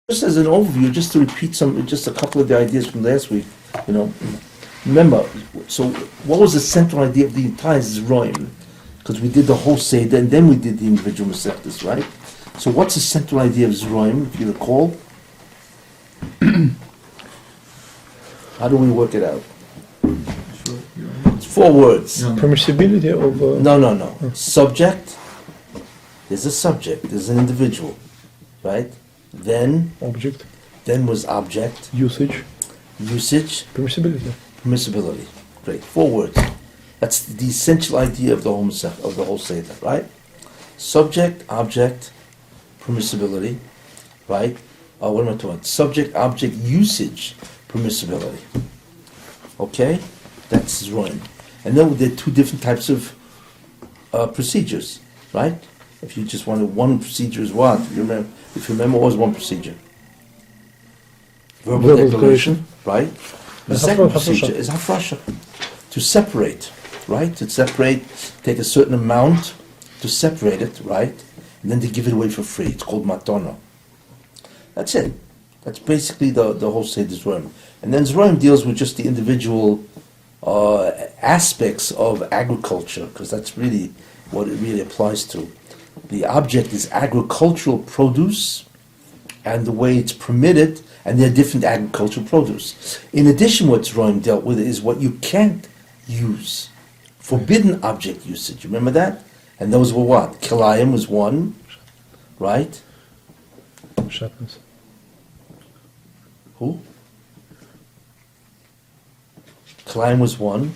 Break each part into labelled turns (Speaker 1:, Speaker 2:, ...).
Speaker 1: Just as an overview, just to repeat just a couple of the ideas from last week, remember, so what was the central idea of the entire Zroim? Because we did the whole Seder, and then we did the individual Masechtas, right? So what's the central idea of Zroim, if you recall? How do we work it out? It's 4 words.
Speaker 2: Permissibility of...
Speaker 1: No. Subject, there's a subject, there's an individual, right? Then was object. Usage. Permissibility. Great. 4 words. That's the essential idea of the whole Seder, right? Subject, object, permissibility, right? What am I talking about? Subject, object, usage, permissibility. Okay? That's Zroim. And then there are 2 different types of procedures, right? If you just wanted one procedure is what? If you remember, what was one procedure? Verbal declaration, right? The second procedure is hafrasha, to separate, right? To separate, take a certain amount to separate it, right? And then to give it away for free. It's called matana. That's it. That's basically the whole Seder Zroim. And then Zroim deals with just the individual aspects of agriculture, because that's really what it really applies to. The object is agricultural produce and the way it's permitted, and there are different agricultural produce. In addition, what Zroim dealt with is what you can't use. Forbidden object usage. Remember that? And those were what? Kilayim was one, right?
Speaker 2: Shatnez.
Speaker 1: Who? Kilayim was one,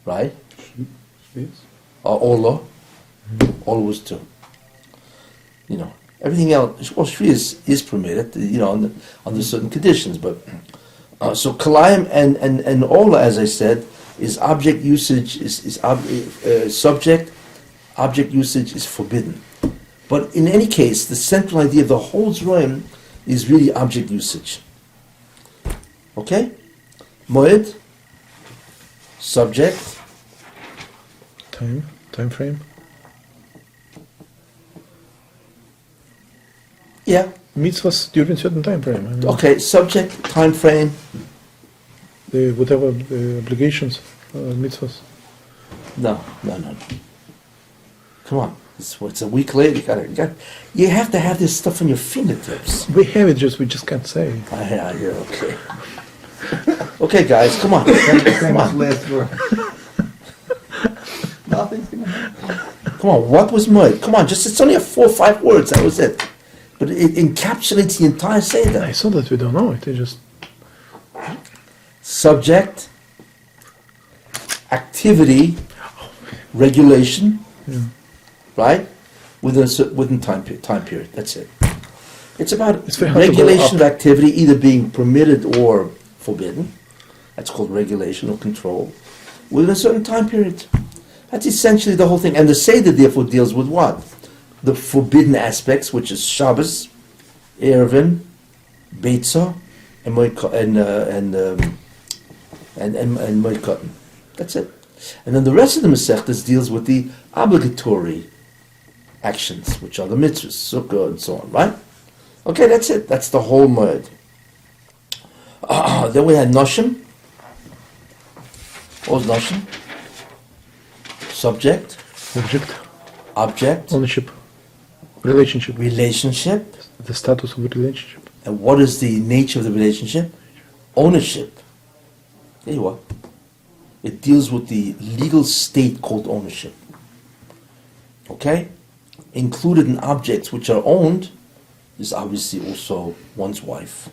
Speaker 1: right? Ola. Ola was 2. Everything else, well, Shvi is permitted, under certain conditions, but so Kalayim and Ola, as I said, is object usage, subject, object usage is forbidden. But in any case, the central idea of the whole Zroim is really object usage. Okay? Moed, subject.
Speaker 2: Time frame.
Speaker 1: Yeah.
Speaker 2: Mitzvahs during certain time frame.
Speaker 1: Okay, subject, time frame.
Speaker 2: Whatever the obligations, mitzvahs.
Speaker 1: No. Come on, it's a week later. You have to have this stuff on your fingertips.
Speaker 2: We have it, we just can't say.
Speaker 1: Yeah, okay. Okay, guys, come on. Come on.
Speaker 3: Nothing's gonna happen.
Speaker 1: Come on, what was mud? Come on, it's only 4 or 5 words, that was it. But it encapsulates the entire Seder.
Speaker 2: I saw that we don't know it, just...
Speaker 1: Subject, activity, regulation, right? Within time period, that's it. It's about regulation of activity either being permitted or forbidden. That's called regulation or control. Within a certain time period. That's essentially the whole thing. And the Seder therefore deals with what? The forbidden aspects, which is Shabbos, Erevin, Beitzah, and Moed Katan. That's it. And then the rest of the Masechtas deals with the obligatory actions, which are the mitzvahs, sukkah, and so on, right? Okay, that's it. That's the whole Moed. Then we had Noshim. What was Noshim? Subject. Object.
Speaker 2: Ownership. Relationship.
Speaker 1: The
Speaker 2: status of the relationship.
Speaker 1: And what is the nature of the relationship? Ownership. There you are. It deals with the legal state called ownership. Okay? Included in objects which are owned is obviously also one's wife.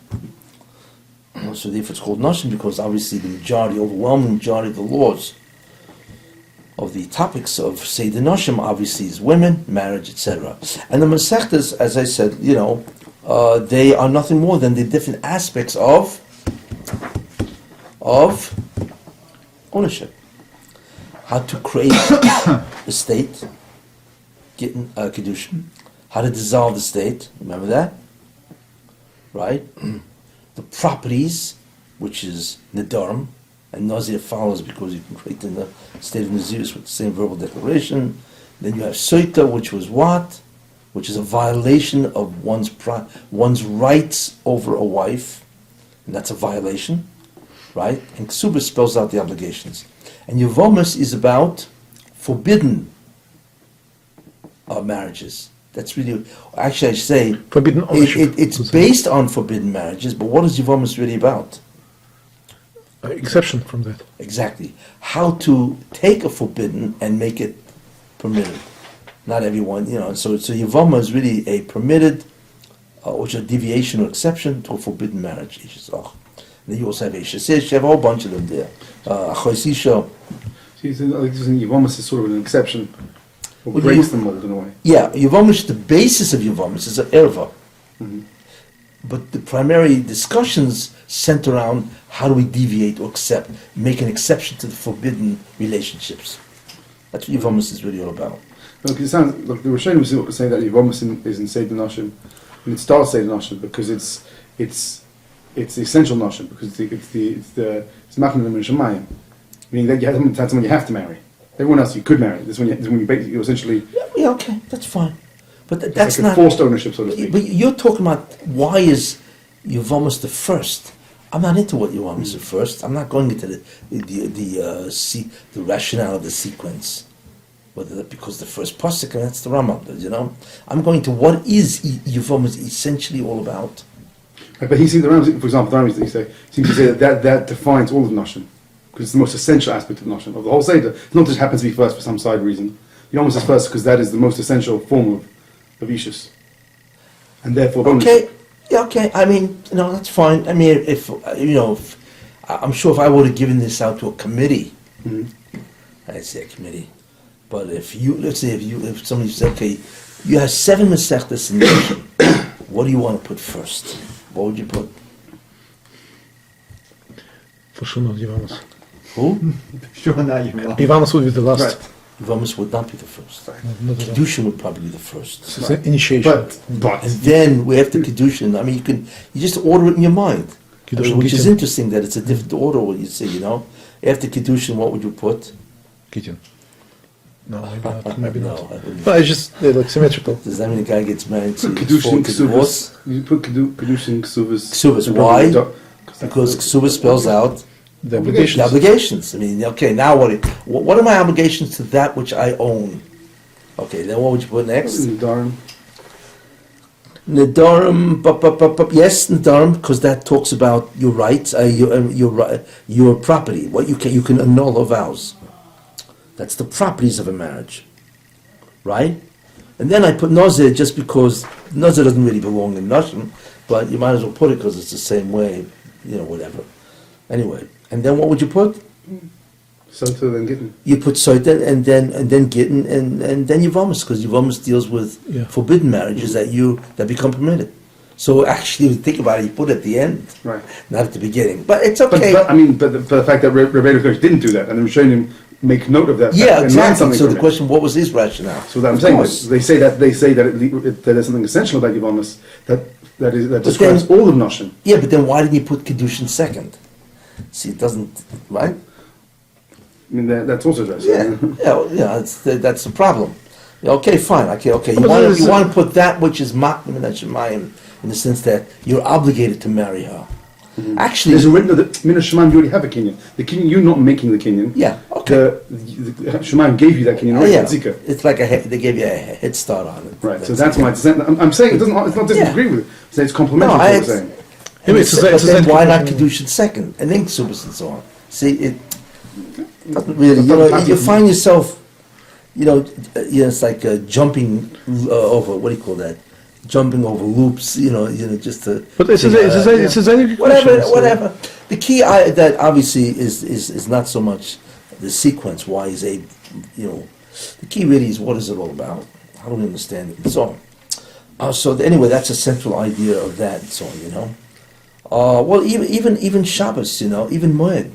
Speaker 1: So therefore it's called Nashim, because obviously the overwhelming majority of the laws of the topics of Seder Nashim obviously is women, marriage, etc. And the Masechtas, as I said, they are nothing more than the different aspects of ownership. How to create the state, Kedushin. How to dissolve the state, remember that? Right? The properties, which is Nedarim, and Nazir follows because you can create in the state of Nazirus with the same verbal declaration. Then you have Soita, which was what? which is a violation of one's rights over a wife, and that's a violation, right? And Ksuba spells out the obligations. And Yevomus is about forbidden marriages. That's really, actually I should say,
Speaker 2: Forbidden ownership.
Speaker 1: it's based on forbidden marriages, but what is Yevomus really about?
Speaker 2: Exception from that.
Speaker 1: Exactly. How to take a forbidden and make it permitted. Not everyone, so Yavama is really a permitted, which is a deviation or exception to a forbidden marriage. And then you also have Isha. You have a whole bunch of them there. Achoisisha.
Speaker 3: See, I think Yevomus is sort of an exception, or breaks the mold in a way.
Speaker 1: Yeah, Yavamish, the basis of Yavamish is an erva.
Speaker 3: Mm-hmm.
Speaker 1: But the primary discussions center around how do we deviate or make an exception to the forbidden relationships. That's what Yavamish is really all about.
Speaker 3: Look, it sounds like the Rishonim was saying that Yevomus is in Seder Nashim, and it starts Seder Nashim because it's the essential Nashim, because it's Machnum and Shemayim, meaning that you have someone you have to marry. Everyone else you could marry. This when you basically you essentially.
Speaker 1: Yeah, okay, that's fine. But that's
Speaker 3: like
Speaker 1: not
Speaker 3: forced ownership, so to speak.
Speaker 1: But you're talking about why is Yevomus the first? I'm not into what Yevomus is the first. I'm not going into the rationale of the sequence. Whether that because the first pasuk, and that's the Rambam, I'm going to what is Yevomus essentially all about.
Speaker 3: But he seems, the Rambam, for example, the Rambam seems to say that defines all of Nashim, because it's the most essential aspect of Nashim, of the whole Seder. It's not just happens to be first for some side reason. Yevomus is first because that is the most essential form of Ishus. And therefore,
Speaker 1: okay, yeah, okay. I mean, that's fine. I mean, if I'm sure if I would have given this out to a committee, I'd say a committee. But if somebody said, okay, you have 7 Masechtas in Nashim, what do you want to put first? What would you put?
Speaker 2: For sure not Yevomus.
Speaker 1: Who?
Speaker 3: Sure, now you will.
Speaker 2: Yevomus would be the last.
Speaker 3: Right.
Speaker 1: Yevomus would not be the first.
Speaker 3: Right.
Speaker 2: Not at all.
Speaker 1: Kedushin would probably be the first.
Speaker 2: It's an initiation.
Speaker 3: But
Speaker 1: And then we have the Kedushin. I mean, you just order it in your mind.
Speaker 2: Kedushin
Speaker 1: Which is
Speaker 2: Gittin.
Speaker 1: interesting that it's a different order, what you say, After Kedushin, what would you put?
Speaker 2: Gittin. No, maybe not. Maybe
Speaker 1: No,
Speaker 2: not.
Speaker 1: I wouldn't.
Speaker 2: But it's just they're like symmetrical.
Speaker 1: Does that mean the guy gets married to
Speaker 3: put
Speaker 1: his
Speaker 3: Kedushin
Speaker 1: divorce?
Speaker 3: Ksuvas. You put Kedushin Ksuvas.
Speaker 1: Ksuvas, why? Because Ksuba spells out
Speaker 2: The obligations.
Speaker 1: the obligations. I mean, okay, now what are my obligations to that which I own? Okay, then what would you put next?
Speaker 3: Nedarim.
Speaker 1: Nedarim, yes, Nedarim, because that talks about your rights, your property, what you can annul or vows. That's the properties of a marriage, right? And then I put Nazir just because Nazir doesn't really belong in Nashim, but you might as well put it because it's the same way, whatever. Anyway, and then what would you put?
Speaker 3: Soter then Gittin.
Speaker 1: You put Soiter and then Gittin and then Yevomus, because Yevomus deals with forbidden marriages that become permitted. So actually, if you think about it, you put it at the end,
Speaker 3: Right.
Speaker 1: not at the beginning. But it's okay.
Speaker 3: But the fact that Rebbeinu Kodesh didn't do that, and the Rishonim make note of that.
Speaker 1: Yeah,
Speaker 3: and learn
Speaker 1: exactly.
Speaker 3: something
Speaker 1: So
Speaker 3: from
Speaker 1: the
Speaker 3: it.
Speaker 1: question: what was his rationale?
Speaker 3: So that I'm
Speaker 1: Of
Speaker 3: saying,
Speaker 1: course.
Speaker 3: they say that there's something essential about Yevomus that describes
Speaker 1: then-
Speaker 3: all of Nashim.
Speaker 1: Yeah, but then why didn't he put Kedushin second? See, it doesn't, right?
Speaker 3: I mean, that's also addressed.
Speaker 1: That's the problem. Okay, fine. Okay. You
Speaker 2: But
Speaker 1: want
Speaker 2: there's-
Speaker 1: to put that which is maknim and shemayim in the sense that you're obligated to marry her. Actually,
Speaker 3: There's a written that Min Shemaim you already have a kinyan. The kinyan you're not making the kinyan.
Speaker 1: yeah. Okay.
Speaker 3: The Shemaim gave you that kinyan already.
Speaker 1: Yeah,
Speaker 3: Zika.
Speaker 1: it's like they gave you a head start on it.
Speaker 3: Right. So that's why I'm saying it doesn't. It's not disagree with it. So it's complementary to what I'm saying.
Speaker 2: Yeah, it's
Speaker 1: But
Speaker 2: a
Speaker 1: then why not
Speaker 2: Kedushin.
Speaker 1: Kedushin second and then Ksubas and so on? See, it doesn't really. You find yourself, it's like jumping over. What do you call that? Jumping over loops. Just to.
Speaker 2: But it's a Zaynik
Speaker 1: Whatever. The key that obviously is not so much the sequence. Why is the key really is what is it all about? How do we understand it and so on. Anyway, that's a central idea of that and so on. Well, even Shabbos, even Moed.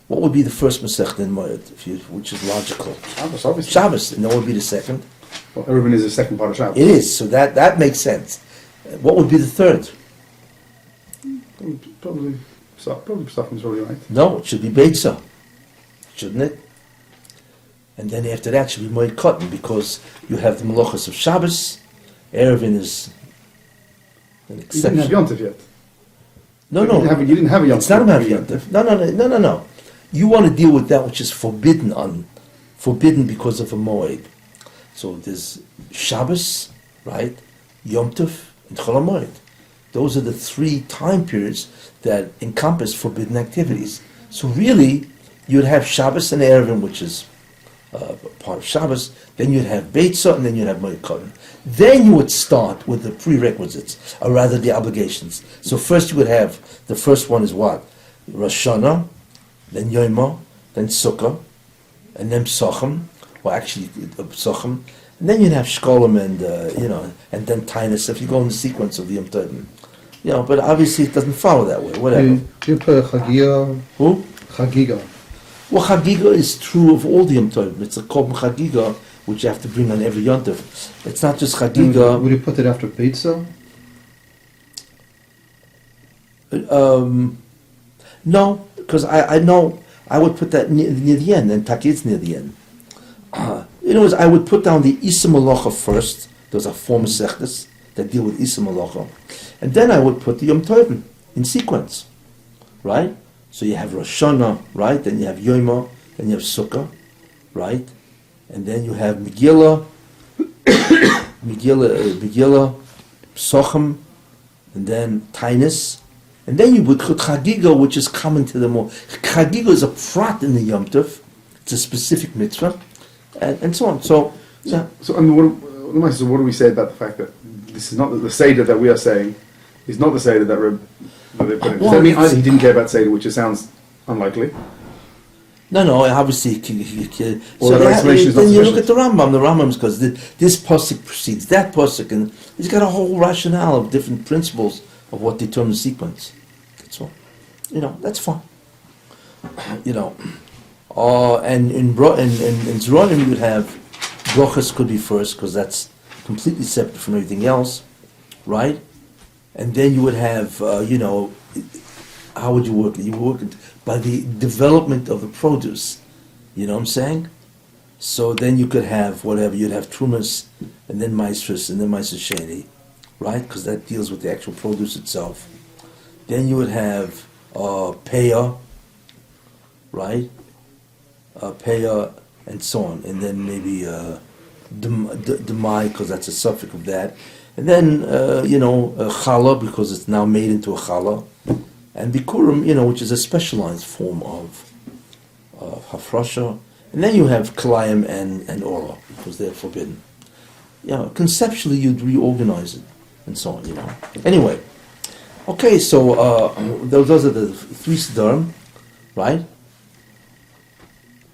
Speaker 1: What would be the first Masechta in Moed, which is logical?
Speaker 3: Shabbos, obviously.
Speaker 1: Shabbos, and what would be the second?
Speaker 3: Well, Eruvin is the second part of Shabbos.
Speaker 1: It is, so that makes sense. What would be the third?
Speaker 3: Probably Psachim is probably right.
Speaker 1: No, it should be Beitzah, shouldn't it? And then after that should be Moed Cotton, because you have the Melachos of Shabbos, Erevin is an
Speaker 3: You didn't
Speaker 1: exception.
Speaker 3: have Yontif yet.
Speaker 1: No,
Speaker 3: You didn't have a Yontif.
Speaker 1: it's not about Yontif. No. You want to deal with that which is forbidden because of a moed. So there's Shabbos, right? Yom Tov and Chol HaMoed. Those are the three time periods that encompass forbidden activities. So really, you'd have Shabbos and Erevin, which is part of Shabbos. Then you'd have Beitzah, and then you'd have Moed Katan. Then you would start with the prerequisites, or rather the obligations. So first you would have, the first one is what? Rosh Hashanah, then Yoma, then Sukkah, and then Psachim, or actually Psachim, and then you'd have Shkolim and and then Tainus, if you go in the sequence of the Yom Tovim. But obviously it doesn't follow that way, whatever.
Speaker 2: You put Chagiga.
Speaker 1: Who?
Speaker 2: Chagiga.
Speaker 1: Well, Chagiga is true of all the Yom Tovim. It's a Korban Chagiga, which you have to bring on every Yom Tov. It's not just Chagiga.
Speaker 4: Would you put it after Pizza?
Speaker 1: No, because I know I would put that near the end, and Takit's near the end. I would put down the Isa Malacha first. Those are four Masechtas that deal with Isa Malacha. And then I would put the Yom Tovim in sequence, right? So you have Rosh Hashanah, right? Then you have Yoma, then you have Sukkah, right? And then you have Megillah, Psachim, and then Tainus. And then you would put Chagiga, which is common to them all. Chagiga is a prat in the Yom Tov. It's a specific mitzvah, and so on. So, yeah.
Speaker 3: So what do we say about the fact that this is not the Seder that we are saying is not the Seder that they put in? Does that mean either he didn't care about Seder, which sounds unlikely?
Speaker 1: No, obviously.
Speaker 3: Or the explanation is not
Speaker 1: then you
Speaker 3: sufficient.
Speaker 1: look at the Rambam. The Rambam is because this pasuk precedes that pasuk, and he's got a whole rationale of different principles of what determines sequence. That's all. That's fine. And in Zeronim you would have brachas could be first because that's completely separate from everything else, right? And then you would have, how would you work it? You would work it by the development of the produce. You know what I'm saying? So then you could have whatever, you'd have Trumas, and then Maestris, and then Maestris Sheni, right? Because that deals with the actual produce itself. Then you would have Peah, right? Peah, and so on. And then maybe Demai, because that's a suffix of that. And then, Challah, because it's now made into a Challah. And Bikurim, which is a specialized form of Hafrasha. And then you have Kalayim and Ora, because they're forbidden. Conceptually you'd reorganize it, and so on, Anyway, okay, so those are the three Siddurim, right?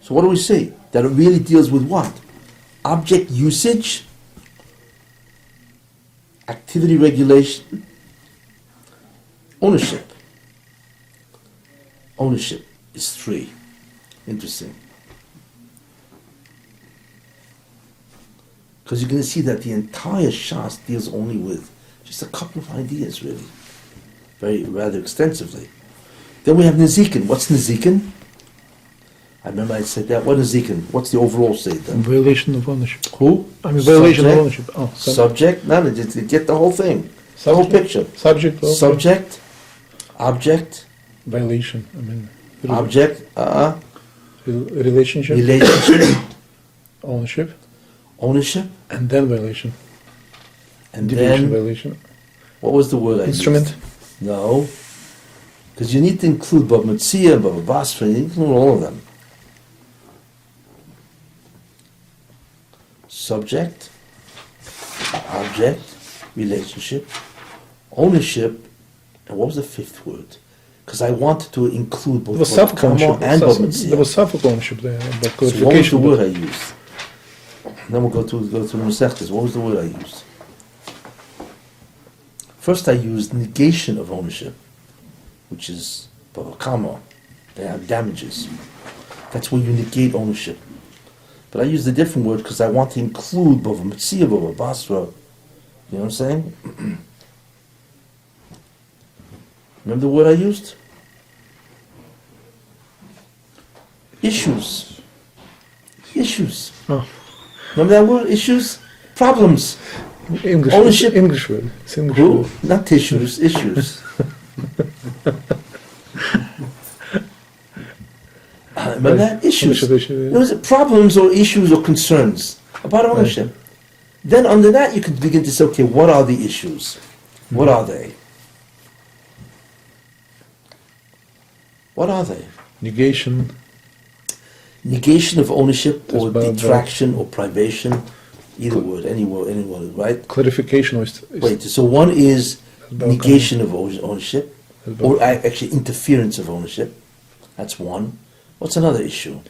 Speaker 1: So what do we see? That it really deals with what? Object usage, activity regulation, ownership. Ownership is three. Interesting. Because you're going to see that the entire Shas deals only with just a couple of ideas, really. Rather extensively. Then we have Nezikin. What's Nezikin? I remember I said that. What is Nezikin? What's the overall statement?
Speaker 2: Violation of ownership.
Speaker 1: Who?
Speaker 2: Violation of ownership.
Speaker 1: Subject? No, get the whole thing. The whole picture.
Speaker 2: Subject. Okay.
Speaker 1: Subject. Object.
Speaker 2: Violation.
Speaker 1: Object.
Speaker 2: Relationship.
Speaker 1: Ownership.
Speaker 2: Ownership. And then violation.
Speaker 1: And
Speaker 2: Division,
Speaker 1: then
Speaker 2: violation.
Speaker 1: What was the word I
Speaker 2: Instrument.
Speaker 1: used? No. Because you need to include Bava Metzia, Bava Basra, you need to include all of them. Subject, object, relationship, ownership, and what was the fifth word? Because I wanted to include both
Speaker 2: There was
Speaker 1: Kamo and Bava Metzia.
Speaker 2: There was self ownership there, but
Speaker 1: So what was the
Speaker 2: codification.
Speaker 1: word I used? Then we'll go to the Masechtas. What was the word I used? First I used negation of ownership, which is Bava Kamo. They have damages. That's where you negate ownership. But I used a different word because I want to include Bava Metzia, Bava Basra. You know what I'm saying? Remember the word I used? Issues.
Speaker 2: Oh.
Speaker 1: Remember that word? Issues? Problems.
Speaker 2: English.
Speaker 1: Ownership-
Speaker 2: English word. It's English
Speaker 1: Who?
Speaker 2: word.
Speaker 1: Not tissues, issues. Remember that? Issues.
Speaker 2: Ownership issue, yeah.
Speaker 1: There was problems or issues or concerns about ownership. Then under that you could begin to say, okay, what are the issues? What are they? What are they?
Speaker 2: Negation.
Speaker 1: Negation of ownership or
Speaker 2: That's about-
Speaker 1: detraction or privation, either word, any word, right?
Speaker 2: Clarification is
Speaker 1: Wait, so one is
Speaker 2: about
Speaker 1: negation of ownership,
Speaker 2: about-
Speaker 1: or actually interference of ownership. That's one. What's another issue?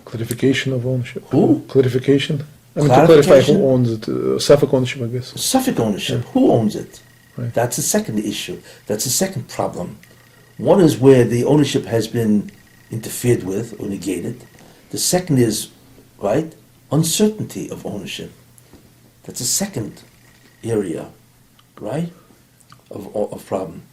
Speaker 2: clarification of ownership.
Speaker 1: Who?
Speaker 2: Clarification. I mean, to clarify
Speaker 1: Clarification?
Speaker 2: who owns it. Suffolk ownership, I guess.
Speaker 1: Suffolk ownership. Who owns it?
Speaker 2: Right.
Speaker 1: That's the second issue. That's the second problem. One is where the ownership has been interfered with or negated. The second is, right, uncertainty of ownership. That's the second area, right, of problem.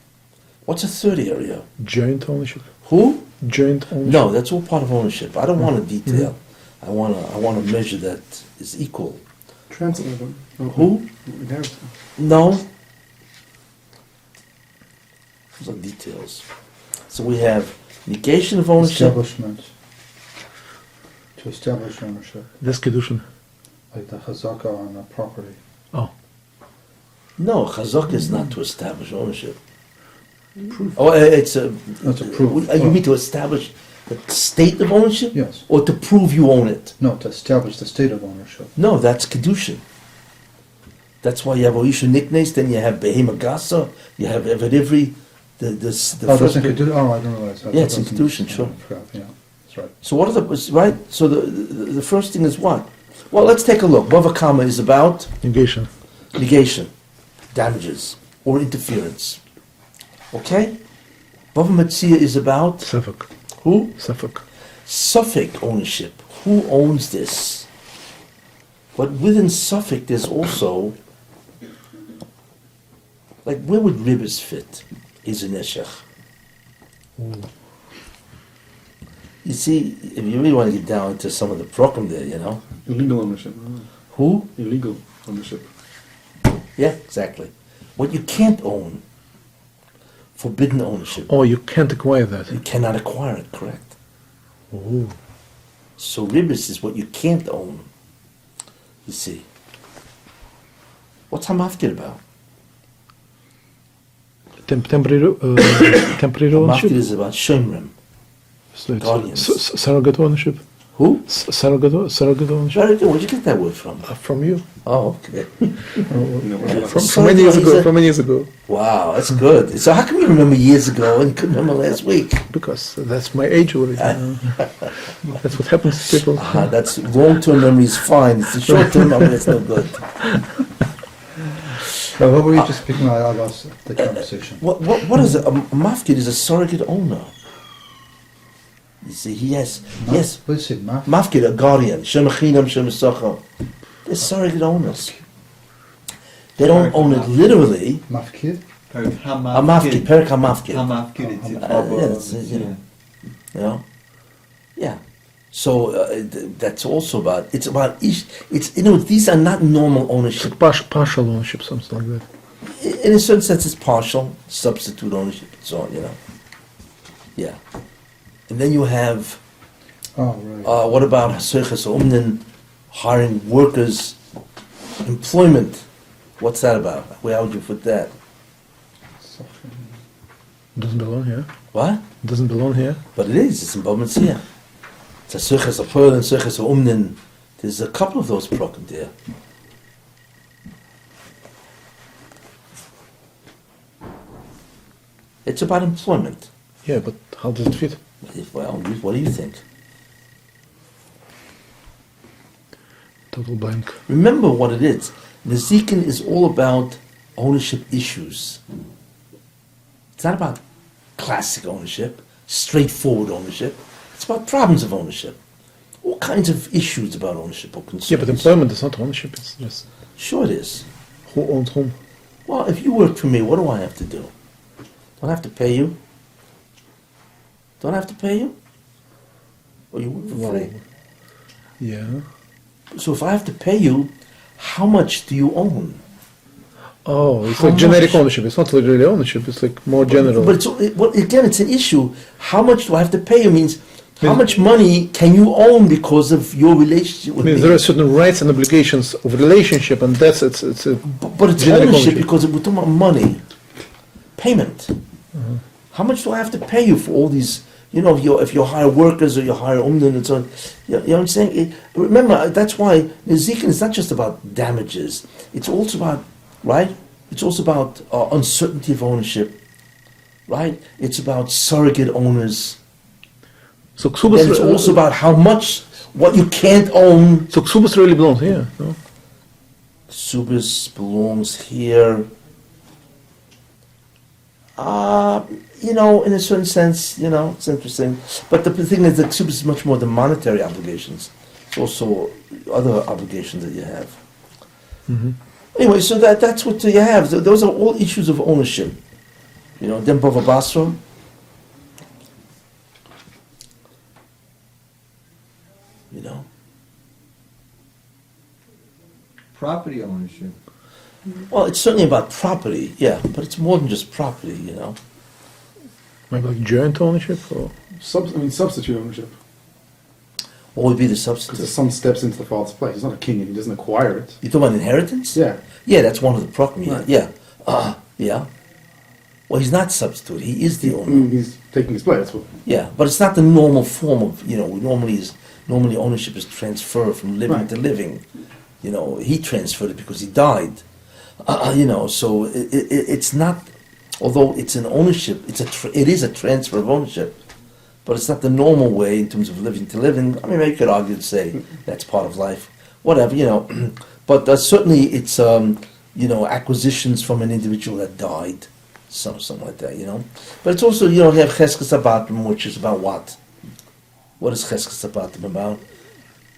Speaker 1: What's a third area?
Speaker 2: Joint ownership.
Speaker 1: Who?
Speaker 2: Joint ownership.
Speaker 1: No, that's all part of ownership. I don't want to detail. I want to measure that is equal.
Speaker 3: Transit.
Speaker 1: Who?
Speaker 3: Inheritance.
Speaker 1: No. Those are details. So we have negation of ownership.
Speaker 4: Establishment. To establish ownership,
Speaker 2: That's kedushin.
Speaker 4: like the hazaka on a property.
Speaker 2: Oh,
Speaker 1: No, chazak is not to establish ownership. Oh, it's a.
Speaker 4: That's a proof.
Speaker 1: You mean to establish the state of ownership?
Speaker 4: Yes.
Speaker 1: Or to prove you own it?
Speaker 4: No, to establish the state of ownership.
Speaker 1: No, that's kedushin. That's why you have Oishu Niknes, then you have Behema Gasa, you have Eved Ivri, the
Speaker 4: Oh,
Speaker 1: first.
Speaker 4: that's in Kedushin. Oh, I don't realize that.
Speaker 1: Yeah, it's in
Speaker 4: That's
Speaker 1: Kedushin, sure.
Speaker 4: I forgot, yeah, that's right.
Speaker 1: So what are the right? So the first thing is what? Well, let's take a look. Bava Kama is about
Speaker 2: negation.
Speaker 1: negation, damages, or interference. Okay? Bava Metzia is about
Speaker 2: Suffolk.
Speaker 1: who?
Speaker 2: Suffolk.
Speaker 1: Suffolk ownership. Who owns this? But within Suffolk, there's also, like, where would Ribbers fit? Is an Eshech. You see, if you really want to get down to some of the program there, you know.
Speaker 3: Illegal ownership.
Speaker 1: Who?
Speaker 3: Illegal ownership.
Speaker 1: Yeah, exactly. What you can't own, forbidden ownership.
Speaker 2: Oh, you can't acquire that.
Speaker 1: You cannot acquire it, correct?
Speaker 2: Oh.
Speaker 1: So Ribbers is what you can't own. You see. What's Hamafkir about?
Speaker 2: Temporary ownership.
Speaker 1: Hamafkir is about Shomrim.
Speaker 2: So it's
Speaker 1: guardians.
Speaker 2: surrogate ownership.
Speaker 1: Who?
Speaker 2: Surrogate ownership.
Speaker 1: Very good. Where'd you get that word from?
Speaker 2: From you.
Speaker 1: Oh, okay.
Speaker 2: From many years ago. From many years ago.
Speaker 1: Wow, that's good. So how come you remember years ago and you couldn't remember last week?
Speaker 2: Because that's my age already. That's what happens to people.
Speaker 1: That's long-term memory is fine. It's the short-term memory that's no good.
Speaker 4: But what were you just speaking about? I lost the conversation.
Speaker 1: What is a mafkid is a surrogate owner. You see, yes.
Speaker 4: What is it, Maf?
Speaker 1: Mafkid, a guardian. Shemachinam, Shemasacha. They're surrogate owners. They don't own it literally.
Speaker 4: Mafkid?
Speaker 1: A mafkid, perik ha-mafkid. Yeah, that's, you know. Yeah. So that's also about. It's about. It's these are not normal ownership.
Speaker 2: Partial ownership, something like that.
Speaker 1: In a certain sense, it's partial, substitute ownership, and so on. You know. Yeah. And then you have.
Speaker 4: Oh, right.
Speaker 1: What about Hasoiches Omnin, hiring workers, employment? What's that about? Where would you put that?
Speaker 2: Doesn't belong here.
Speaker 1: What?
Speaker 2: Doesn't belong here.
Speaker 1: But it is. It's in Bavman here. It's a Hasoiches Apol and Hasoiches Omnin. There's a couple of those prokim there. It's about employment.
Speaker 2: Yeah, but how does it fit?
Speaker 1: Well, what do you think?
Speaker 2: Total blank.
Speaker 1: Remember what it is. Nezikin is all about ownership issues. It's not about classic ownership, straightforward ownership. It's about problems of ownership. All kinds of issues about ownership or concerns.
Speaker 2: Yeah, but employment is not ownership. It's just
Speaker 1: Sure it is.
Speaker 2: who owns whom.
Speaker 1: Well, if you work for me, what do I have to do? Don't I have to pay you? Don't I have to pay you? Or you work for free?
Speaker 2: Yeah.
Speaker 1: So if I have to pay you, how much do you own?
Speaker 2: Oh, it's
Speaker 1: How
Speaker 2: like generic
Speaker 1: much?
Speaker 2: ownership. It's not really ownership. It's like more general.
Speaker 1: But again, it's an issue. How much do I have to pay you? Means how much money can you own because of your relationship
Speaker 2: I
Speaker 1: with
Speaker 2: mean,
Speaker 1: me?
Speaker 2: there are certain rights and obligations of relationship, and that's it's a
Speaker 1: But it's
Speaker 2: generic
Speaker 1: ownership because we're talking about money, payment.
Speaker 2: Mm-hmm.
Speaker 1: How much do I have to pay you for all these? You know, if you hire workers or you hire umden and so on. You know what I'm saying? Remember, that's why Nezikin is not just about damages. It's also about, right? It's also about uncertainty of ownership, right? It's about surrogate owners.
Speaker 2: So
Speaker 1: Then
Speaker 2: Ksubas,
Speaker 1: it's also about how much, what you can't own.
Speaker 2: so Ksubas really belongs here. No?
Speaker 1: Subis belongs here. You know, in a certain sense, you know, it's interesting. But the thing is that Subis is much more than monetary obligations. It's also other obligations that you have.
Speaker 2: Mm-hmm.
Speaker 1: Anyway, so that's what you have. Those are all issues of ownership. You know, then Bava Basra. You know.
Speaker 5: Property ownership.
Speaker 1: Well, it's certainly about property, yeah, but it's more than just property, you know.
Speaker 2: Maybe like joint ownership, or
Speaker 3: Substitute ownership.
Speaker 1: What would be the
Speaker 3: Because the
Speaker 1: substitute?
Speaker 3: son steps into the father's place. He's not a king and he doesn't acquire it.
Speaker 1: You talking about inheritance?
Speaker 3: Yeah.
Speaker 1: Yeah, that's one of the property. Yeah,
Speaker 3: Right.
Speaker 1: yeah. Yeah. Well, he's not substitute. He is the
Speaker 3: I
Speaker 1: owner.
Speaker 3: mean, he's taking his place. That's what,
Speaker 1: Yeah, but it's not the normal form of, you know, normally ownership is transferred from living
Speaker 3: Right.
Speaker 1: to living. You know, he transferred it because he died. You know, so it's not, although it's an ownership, it is a transfer of ownership, but it's not the normal way in terms of living to living. I mean, maybe you could argue and say that's part of life, whatever, you know. But certainly it's, you know, acquisitions from an individual that died, something like that, you know. But it's also, you know, you have Cheskes Abatim, which is about what? What is Cheskes Abatim about?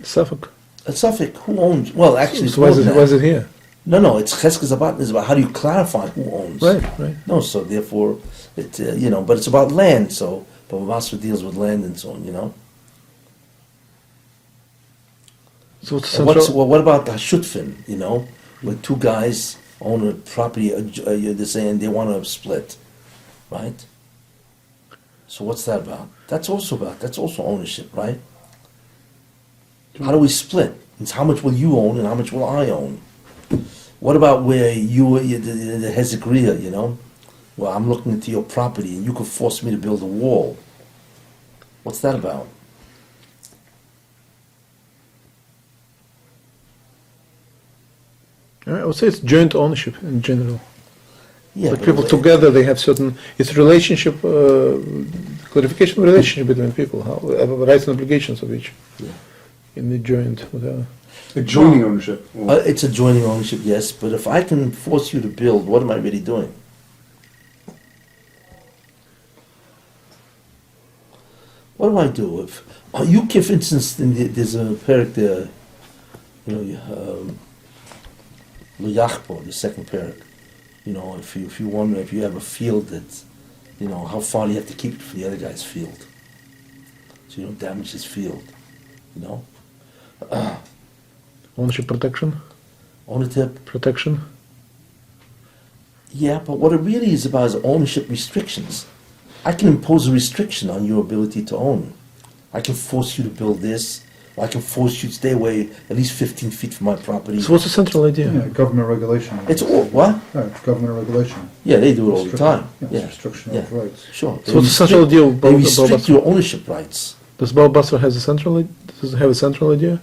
Speaker 2: Suffolk.
Speaker 1: A suffix, who owns? Well, actually, it's
Speaker 2: So why
Speaker 1: more
Speaker 2: is
Speaker 1: than
Speaker 2: it? Why
Speaker 1: that.
Speaker 2: is it here?
Speaker 1: No, it's Cheskes Abatim is about how do you clarify who owns?
Speaker 2: Right, right.
Speaker 1: No, so therefore, it you know, but it's about land. So Bava Basra deals with land and so on. You know.
Speaker 2: So what's the
Speaker 1: And
Speaker 2: central?
Speaker 1: what about the Hashutfin? You know, where two guys own a property, they're saying they want to split, right? So what's that about? That's also ownership, right? How do we split? It's how much will you own and how much will I own? What about where the Hezekiah, you know? Well, I'm looking into your property and you could force me to build a wall. What's that about?
Speaker 2: I would say it's joint ownership in general.
Speaker 1: Yeah,
Speaker 2: Like
Speaker 1: but
Speaker 2: people together, they have certain. It's relationship, clarification of relationship between people, how rights and obligations of each
Speaker 1: Yeah.
Speaker 2: in the joint. Whatever.
Speaker 3: adjoining ownership. Or,
Speaker 1: It's adjoining ownership, yes, but if I can force you to build, what am I really doing? What do I do if you can, for instance, there's a parak there, you know, L'Yachbo, the second parak. You know, if you have a field that, you know, how far do you have to keep it from the other guy's field, so you don't damage his field, you know.
Speaker 2: Ownership protection.
Speaker 1: Ownership.
Speaker 2: Protection.
Speaker 1: Yeah, but what it really is about is ownership restrictions. I can impose a restriction on your ability to own. I can force you to build this. Or I can force you to stay away at least 15 feet from my property.
Speaker 2: So what's the central idea?
Speaker 4: Yeah, government regulation.
Speaker 1: It's all, what?
Speaker 4: Right, government regulation.
Speaker 1: Yeah, they do it all the time.
Speaker 4: Yeah,
Speaker 1: Yeah,
Speaker 4: restriction
Speaker 1: yeah.
Speaker 4: of rights.
Speaker 1: Sure.
Speaker 2: So what's the central idea of
Speaker 1: They
Speaker 2: Bava
Speaker 1: restrict
Speaker 2: Basra?
Speaker 1: your ownership rights.
Speaker 2: Does Bava Basra has a central? Does it have a central idea?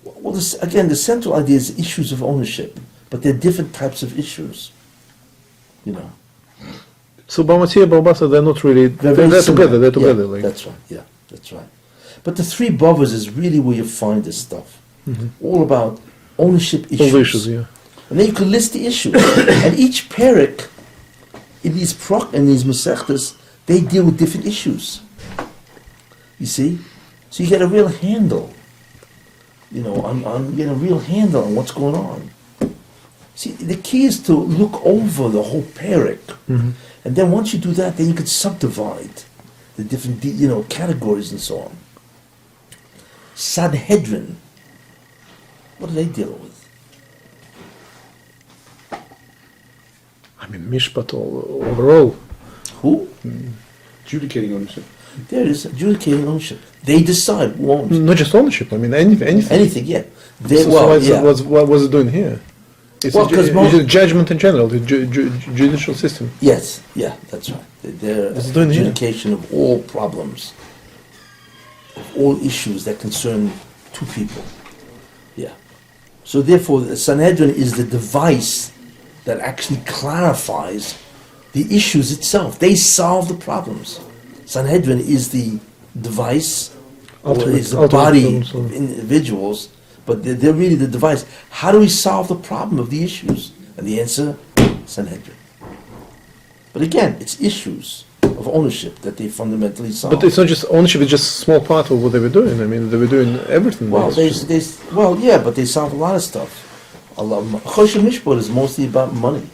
Speaker 1: Well, again, the central idea is issues of ownership, but they're different types of issues. You know.
Speaker 2: So Bamatia, Bava Basra, they're not really. They're
Speaker 1: very similar.
Speaker 2: together. They're together.
Speaker 1: Yeah,
Speaker 2: like.
Speaker 1: that's right. Yeah, that's right. But the three bovas is really where you find this stuff.
Speaker 2: Mhm.
Speaker 1: All about ownership issues.
Speaker 2: All the issues, yeah.
Speaker 1: And then you can list the issues. And each parak in these mesechtas, they deal with different issues. You see? So you get a real handle, you know, on you get a real handle on what's going on. See, the key is to look over the whole parak.
Speaker 2: Mhm.
Speaker 1: And then once you do that, then you can subdivide the different, you know, categories and so on. Sanhedrin, what do they deal with?
Speaker 2: mean, mishpat overall.
Speaker 1: Who?
Speaker 3: Adjudicating ownership.
Speaker 1: There it is, adjudicating ownership. They decide who owns.
Speaker 2: Not just ownership. I mean, anything.
Speaker 1: Anything, yeah. They,
Speaker 2: So
Speaker 1: well, yeah.
Speaker 2: what was it doing here? It's
Speaker 1: Well, 'cause most-
Speaker 2: it's a judgment in general, the judicial system.
Speaker 1: Yes, yeah, that's right. They're
Speaker 2: What's it doing here?
Speaker 1: adjudication of all problems, of all issues that concern two people. Yeah. So therefore, the Sanhedrin is the device that actually clarifies the issues itself. They solve the problems. Sanhedrin is the device, or is the
Speaker 2: Ultimate
Speaker 1: body
Speaker 2: problem solver.
Speaker 1: of individuals, but they're really the device. How do we solve the problem of the issues? And the answer, Sanhedrin. But again, it's issues of ownership that they fundamentally solve.
Speaker 2: But it's not just ownership; it's just a small part of what they were doing. I mean, they were doing everything.
Speaker 1: Well,
Speaker 2: It's just-
Speaker 1: yeah, but they solve a lot of stuff. Choshen Mishpat is mostly about money.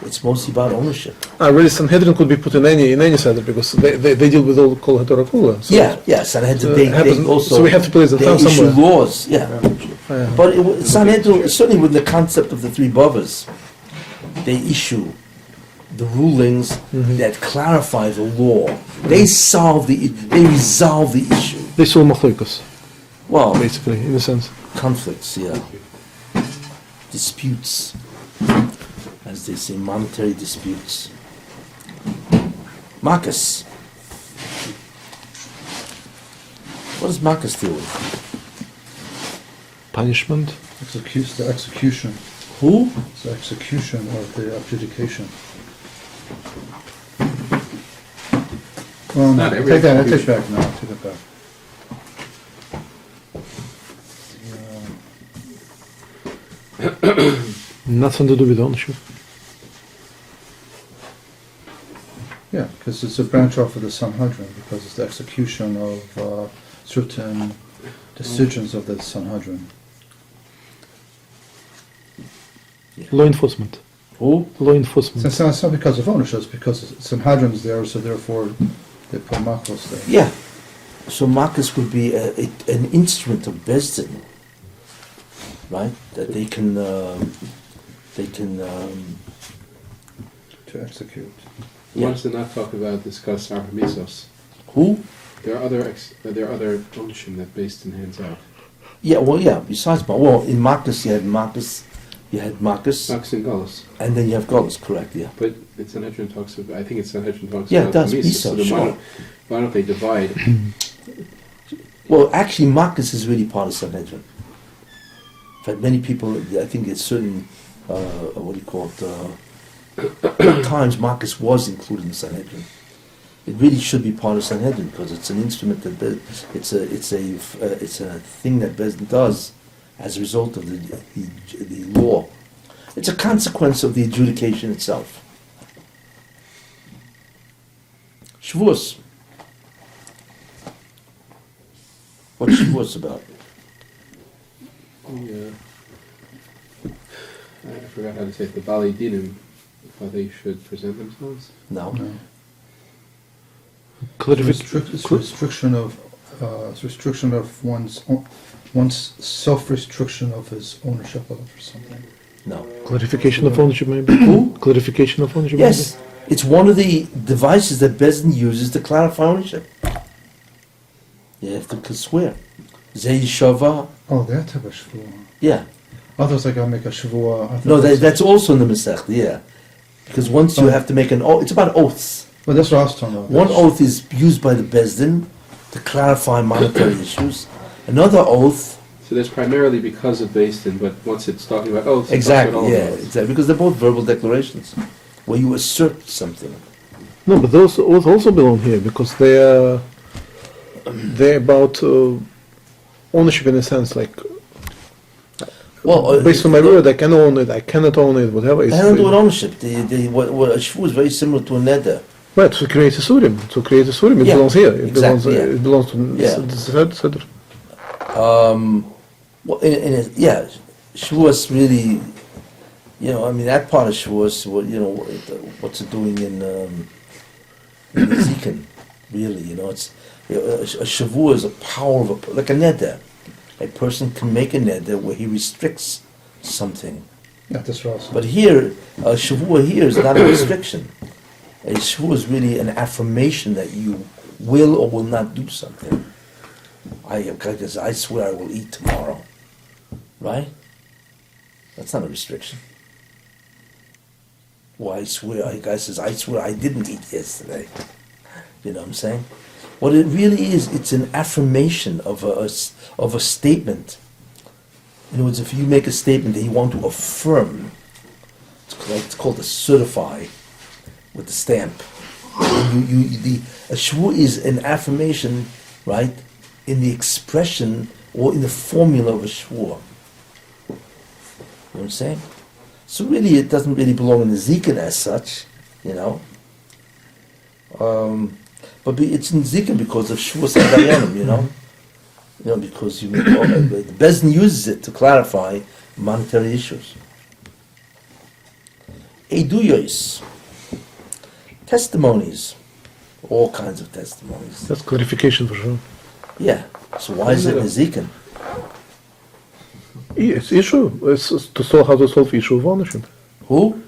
Speaker 1: It's mostly about ownership.
Speaker 2: really, Sanhedrin could be put in any side because they deal with all kol haTorah kula. So
Speaker 1: Yeah, Sanhedrin. They
Speaker 2: happens-
Speaker 1: also
Speaker 2: so we have to place the
Speaker 1: they
Speaker 2: thumb
Speaker 1: issue
Speaker 2: somewhere.
Speaker 1: laws. Yeah,
Speaker 2: Yeah.
Speaker 1: but Sanhedrin certainly with the concept of the three brothers, they issue the rulings
Speaker 2: Mm-hmm.
Speaker 1: that clarify the law. They they resolve the issue.
Speaker 2: they solve machlokas,
Speaker 1: Well,
Speaker 2: basically, in a sense.
Speaker 1: conflicts, yeah, disputes, as they say, monetary disputes. Marcus. What does Marcus deal with?
Speaker 2: Punishment.
Speaker 4: The execution.
Speaker 1: Who?
Speaker 4: The execution of the adjudication. Well, no,
Speaker 5: Not every
Speaker 4: take that. I take
Speaker 5: execution.
Speaker 4: back now. I take it back.
Speaker 2: Nothing to do with ownership.
Speaker 4: Yeah, because it's a branch off of the Sanhedrin, because it's the execution of certain decisions of the Sanhedrin.
Speaker 2: Law enforcement.
Speaker 1: Who?
Speaker 2: Law
Speaker 4: So
Speaker 2: enforcement.
Speaker 4: it's not because of ownership, it's because Sanhedrin is there, so therefore they put Makos there.
Speaker 1: Yeah. So Marcus would be an instrument of Bezdin, right? That they can
Speaker 4: To execute.
Speaker 1: Yeah.
Speaker 5: Once did not talk about discuss arhamisos.
Speaker 1: who?
Speaker 5: There are other ownership that based in hands out.
Speaker 1: Yeah. Well, yeah. Besides, well, in Marcus you had Marcus,
Speaker 5: Max and Gallus.
Speaker 1: and then you have Golos. Correct. Yeah.
Speaker 5: But it's Sanhedrin talks about. I think it's Sanhedrin talks
Speaker 1: Yeah, it
Speaker 5: about
Speaker 1: does,
Speaker 5: Mises,
Speaker 1: Miso,
Speaker 5: then
Speaker 1: sure.
Speaker 5: why don't they divide?
Speaker 1: Well, actually, Marcus is really part of Sanhedrin. In fact, many people, I think it's certain, what do you call it, times Marcus was included in Sanhedrin. It really should be part of Sanhedrin because it's an instrument that it's a thing that Bezdin does as a result of the law. It's a consequence of the adjudication itself. Shavuos. What's Shavuos about?
Speaker 5: I forgot how to say it. The Bali Dinim, how they should present themselves.
Speaker 1: No.
Speaker 4: No.
Speaker 2: Clarific-
Speaker 4: It's restriction of one's self-restriction of his ownership of it or something.
Speaker 1: No.
Speaker 2: Clarification of ownership, maybe.
Speaker 1: Who?
Speaker 2: Clarification of ownership.
Speaker 1: Yes, it's one of the devices that Bezdin uses to clarify ownership. You have to swear. Zei Shava.
Speaker 4: Oh, that type of shavua.
Speaker 1: Yeah.
Speaker 4: Others I gotta make a shavua. I thought
Speaker 1: No, that's also in the Masech. Yeah. Because once you have to make an oath, it's about oaths.
Speaker 4: Well, that's what I was talking about.
Speaker 1: One oath is used by the Bezdin to clarify monetary issues. Another oath,
Speaker 5: So that's primarily because of based in, but once it's talking about oaths, it's
Speaker 1: exactly,
Speaker 5: talking about all
Speaker 1: yeah,
Speaker 5: of oaths.
Speaker 1: exactly, because they're both verbal declarations, where you assert something.
Speaker 2: No, but those oaths also belong here because they're about ownership in a sense, like
Speaker 1: Well,
Speaker 2: based on my word, I can own it, I cannot own it, whatever.
Speaker 1: They handle with ownership. What a shvu is very similar to a neder.
Speaker 2: Right, to create a surim. To create a surim, it
Speaker 1: Yeah,
Speaker 2: belongs here. It
Speaker 1: exactly, yeah.
Speaker 2: belongs to
Speaker 1: Yeah.
Speaker 2: the Sedr.
Speaker 1: Well, yeah, Shavuos really, I mean, that part of Shavuos, what's it doing in Ezekiel, really, it's, a Shavuot is a power of like a neder. A person can make a neder where he restricts something,
Speaker 4: Yeah, that's right.
Speaker 1: But here, a shavua here is not a restriction. A shavua is really an affirmation that you will or will not do something. I swear I will eat tomorrow. Right? That's not a restriction. Well, I swear, a guy says, I swear I didn't eat yesterday. You know what I'm saying? What it really is, it's an affirmation of a statement. In other words, if you make a statement that you want to affirm, it's called a certify with the stamp. A shvu is an affirmation, right, in the expression or in the formula of a shvu. You know what I'm saying? So really, it doesn't really belong in the zikin as such, you know. But it's in zikin because of shvuas hadayanim, you know. You know, because the Bezdin uses it to clarify monetary issues. Eduyos, testimonies, all kinds of testimonies.
Speaker 2: That's clarification for sure.
Speaker 1: Yeah. So why is it in the zikin?
Speaker 2: It's issue. It's to solve how to solve issue of ownership.
Speaker 1: Who?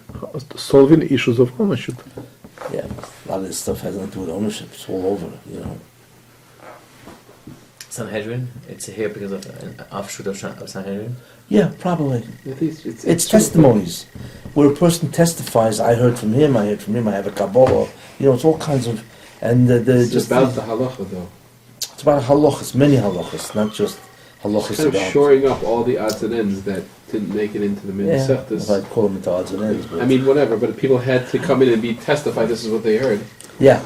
Speaker 2: Solving issues of ownership.
Speaker 1: Yeah, a lot of this stuff has nothing to do with ownership. It's all over, you know.
Speaker 6: Sanhedrin, it's here because of an offshoot of Sanhedrin.
Speaker 1: Yeah, probably.
Speaker 5: I think
Speaker 1: It's testimonies, where a person testifies. I heard from him. I have a kabbalah. You know, it's all kinds of, and
Speaker 5: It's
Speaker 1: just
Speaker 5: about the halacha though.
Speaker 1: it's about halachas, many halachas, not just halachas
Speaker 5: Kind of
Speaker 1: about.
Speaker 5: shoring up all the odds and ends that didn't make it into the
Speaker 1: Yeah,
Speaker 5: Mitzvah.
Speaker 1: if I'd call them into odds and ends. But
Speaker 5: I mean, whatever, but people had to come in and be testified. This is what they heard,
Speaker 1: yeah,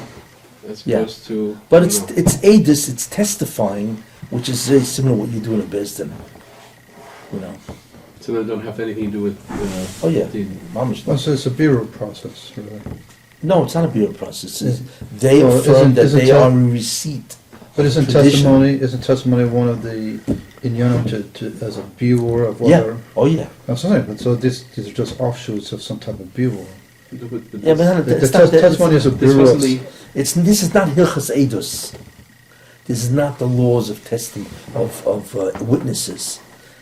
Speaker 5: as
Speaker 1: Yeah.
Speaker 5: opposed to.
Speaker 1: but
Speaker 5: I
Speaker 1: it's
Speaker 5: don't know.
Speaker 1: it's edus, it's testifying, which is very similar to what you do in a bezdin. You know.
Speaker 5: So they don't have anything to do with.
Speaker 1: Oh yeah,
Speaker 5: the-
Speaker 1: mamish.
Speaker 4: Well, so it's a bureau process, really.
Speaker 1: No, it's not a bureau process. They
Speaker 4: Well,
Speaker 1: affirm that
Speaker 4: isn't
Speaker 1: they are in receipt.
Speaker 4: But isn't
Speaker 1: Tradition.
Speaker 4: testimony one of the Iyun to as a bureau of
Speaker 1: Yeah.
Speaker 4: whether?
Speaker 1: Oh yeah.
Speaker 4: That's something. But so these are just offshoots of some type of bureau.
Speaker 5: No, but
Speaker 1: Yeah, but
Speaker 4: The
Speaker 1: it's not,
Speaker 4: testimony is a
Speaker 5: this
Speaker 4: bureau.
Speaker 5: wasn't the.
Speaker 1: this is not hilchas edus. This is not the laws of witnesses.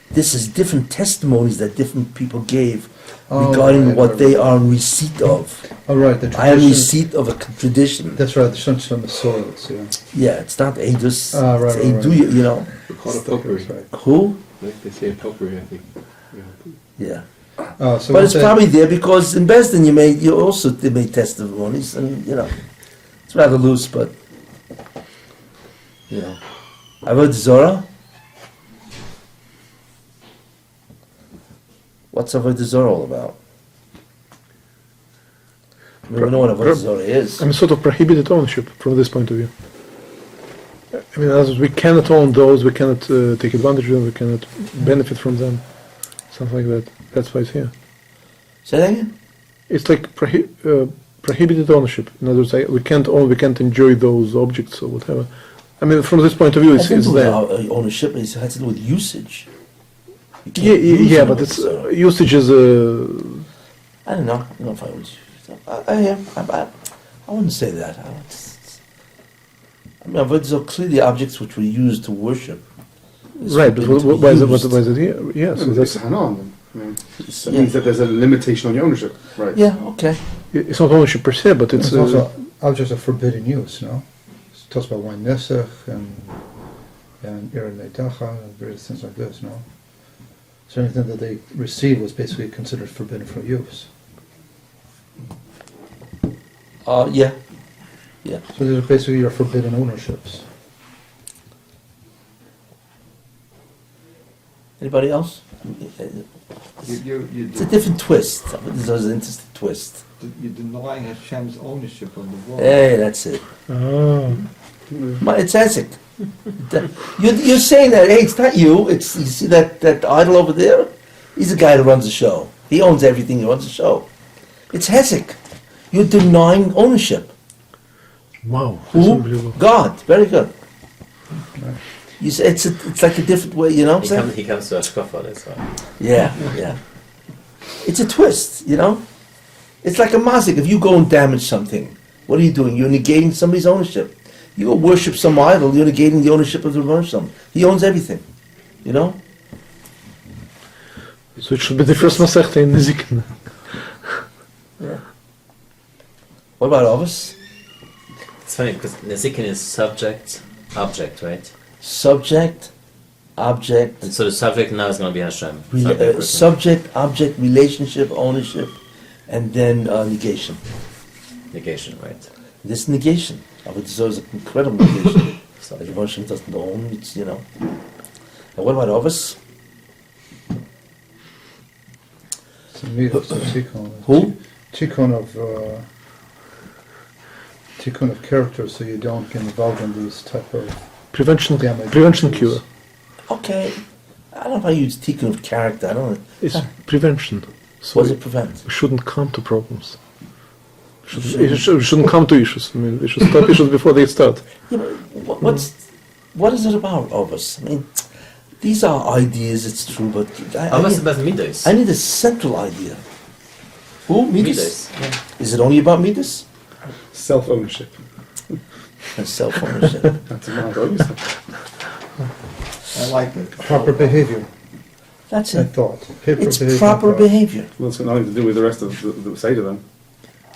Speaker 1: This is different testimonies that different people gave
Speaker 4: Oh,
Speaker 1: regarding
Speaker 4: right,
Speaker 1: what
Speaker 4: right,
Speaker 1: they
Speaker 4: right.
Speaker 1: are in receipt of.
Speaker 4: Oh, right. The
Speaker 1: I am in
Speaker 4: tradition.
Speaker 1: receipt of a tradition.
Speaker 4: That's right. The Shunch on the soils. Yeah.
Speaker 1: Yeah, it's not edus.
Speaker 4: Ah, right,
Speaker 1: it's
Speaker 4: right, right.
Speaker 1: edu, you know.
Speaker 5: We call it potpourri.
Speaker 4: That's right.
Speaker 1: Who?
Speaker 5: Like they say potpourri, I think. Yeah.
Speaker 1: Yeah.
Speaker 4: So
Speaker 1: But
Speaker 4: what
Speaker 1: it's
Speaker 4: they-
Speaker 1: probably there because in Besdin they made testimonies, and you know, it's rather loose, but you know, Avodah Zorah. What's Avodah Zorah all about? I mean, we know what Avodah Zorah is.
Speaker 2: I mean, sort of prohibited ownership from this point of view. I mean, as we cannot own those, we cannot take advantage of them, we cannot benefit from them, something like that. That's why it's here.
Speaker 1: Say that again?
Speaker 2: It's like prohibited ownership. In other words, we can't own, we can't enjoy those objects or whatever. I mean, from this point of view, it's
Speaker 1: It has to do with
Speaker 2: there.
Speaker 1: ownership. It has to do with usage. You can't
Speaker 2: Yeah,
Speaker 1: use
Speaker 2: yeah,
Speaker 1: Avodah
Speaker 2: but it's
Speaker 1: Zorah.
Speaker 2: usage is
Speaker 1: I don't know. I don't know if I would. I wouldn't say that. I mean, Avodah Zorah clearly objects which were used to worship. It's
Speaker 2: right. But
Speaker 1: forbidden to be
Speaker 2: why is
Speaker 1: used.
Speaker 2: it here? Yeah, so
Speaker 3: It's
Speaker 2: that's
Speaker 3: a hana on them. I mean, that
Speaker 1: Yeah.
Speaker 3: means that there's a limitation on your ownership, right?
Speaker 1: Yeah. Okay.
Speaker 2: it's not ownership per se, but it's
Speaker 4: It's also objects of forbidden use. No. It talks about wine nesach and irin leitacha and various things like this. No. So anything that they received was basically considered forbidden for use.
Speaker 1: Yeah. Yeah.
Speaker 4: So these are basically your forbidden ownerships.
Speaker 1: Anybody else? It's a different twist. This is an interesting twist.
Speaker 7: You're denying Hashem's ownership of the world.
Speaker 1: Hey, that's it. It's Isaac. You're saying that, hey, it's not you. You see that idol over there? He's the guy who runs the show. He owns everything. He runs the show. It's Hesek. You're denying ownership.
Speaker 2: wow. That's
Speaker 1: Who?
Speaker 2: unbelievable.
Speaker 1: God. Very good. You say it's like a different way. You know what I'm saying?
Speaker 6: He comes to a scuffle, that's why.
Speaker 1: Yeah, yeah. It's a twist, you know? It's like a mazik. If you go and damage something, what are you doing? You're negating somebody's ownership. You go worship some idol, you're negating the ownership of the Rebbe Shalom. He owns everything, you know?
Speaker 2: So it should be the first Masechta in Nezikin.
Speaker 1: Yeah. What about Avos?
Speaker 6: It's funny because Nezikin is subject, object, right?
Speaker 1: Subject, object,
Speaker 6: And so the subject now is going to be Hashem.
Speaker 1: subject, object, relationship, ownership, and then negation.
Speaker 6: Negation, right?
Speaker 1: This negation, I would say, is an incredible negation. That Hashem doesn't own, it's, you know. And what about Avos?
Speaker 4: It's a midas, a tikkun.
Speaker 1: Who?
Speaker 4: Tikkun of character, so you don't get involved in these type of
Speaker 2: Prevention
Speaker 4: damage.
Speaker 2: cure.
Speaker 1: Okay. I don't know if I use tikkun of character. I don't know.
Speaker 2: It's prevention. So
Speaker 1: What does it prevent?
Speaker 2: we shouldn't come to problems. We shouldn't come to issues. I mean, we should stop issues before they start.
Speaker 1: Yeah, but what is it about Avos? I mean, these are ideas, it's true, but
Speaker 6: Avos is about Midas.
Speaker 1: I need a central idea. Who? Midas?
Speaker 6: Yeah.
Speaker 1: Is it only about Midas?
Speaker 3: Self-ownership.
Speaker 1: And self-ownership.
Speaker 3: That's about ownership.
Speaker 7: I like it.
Speaker 4: Proper behavior,
Speaker 1: That's
Speaker 4: I
Speaker 1: it.
Speaker 4: thought.
Speaker 1: It's proper behavior.
Speaker 3: Well, it's got nothing to do with the rest of the Seder then.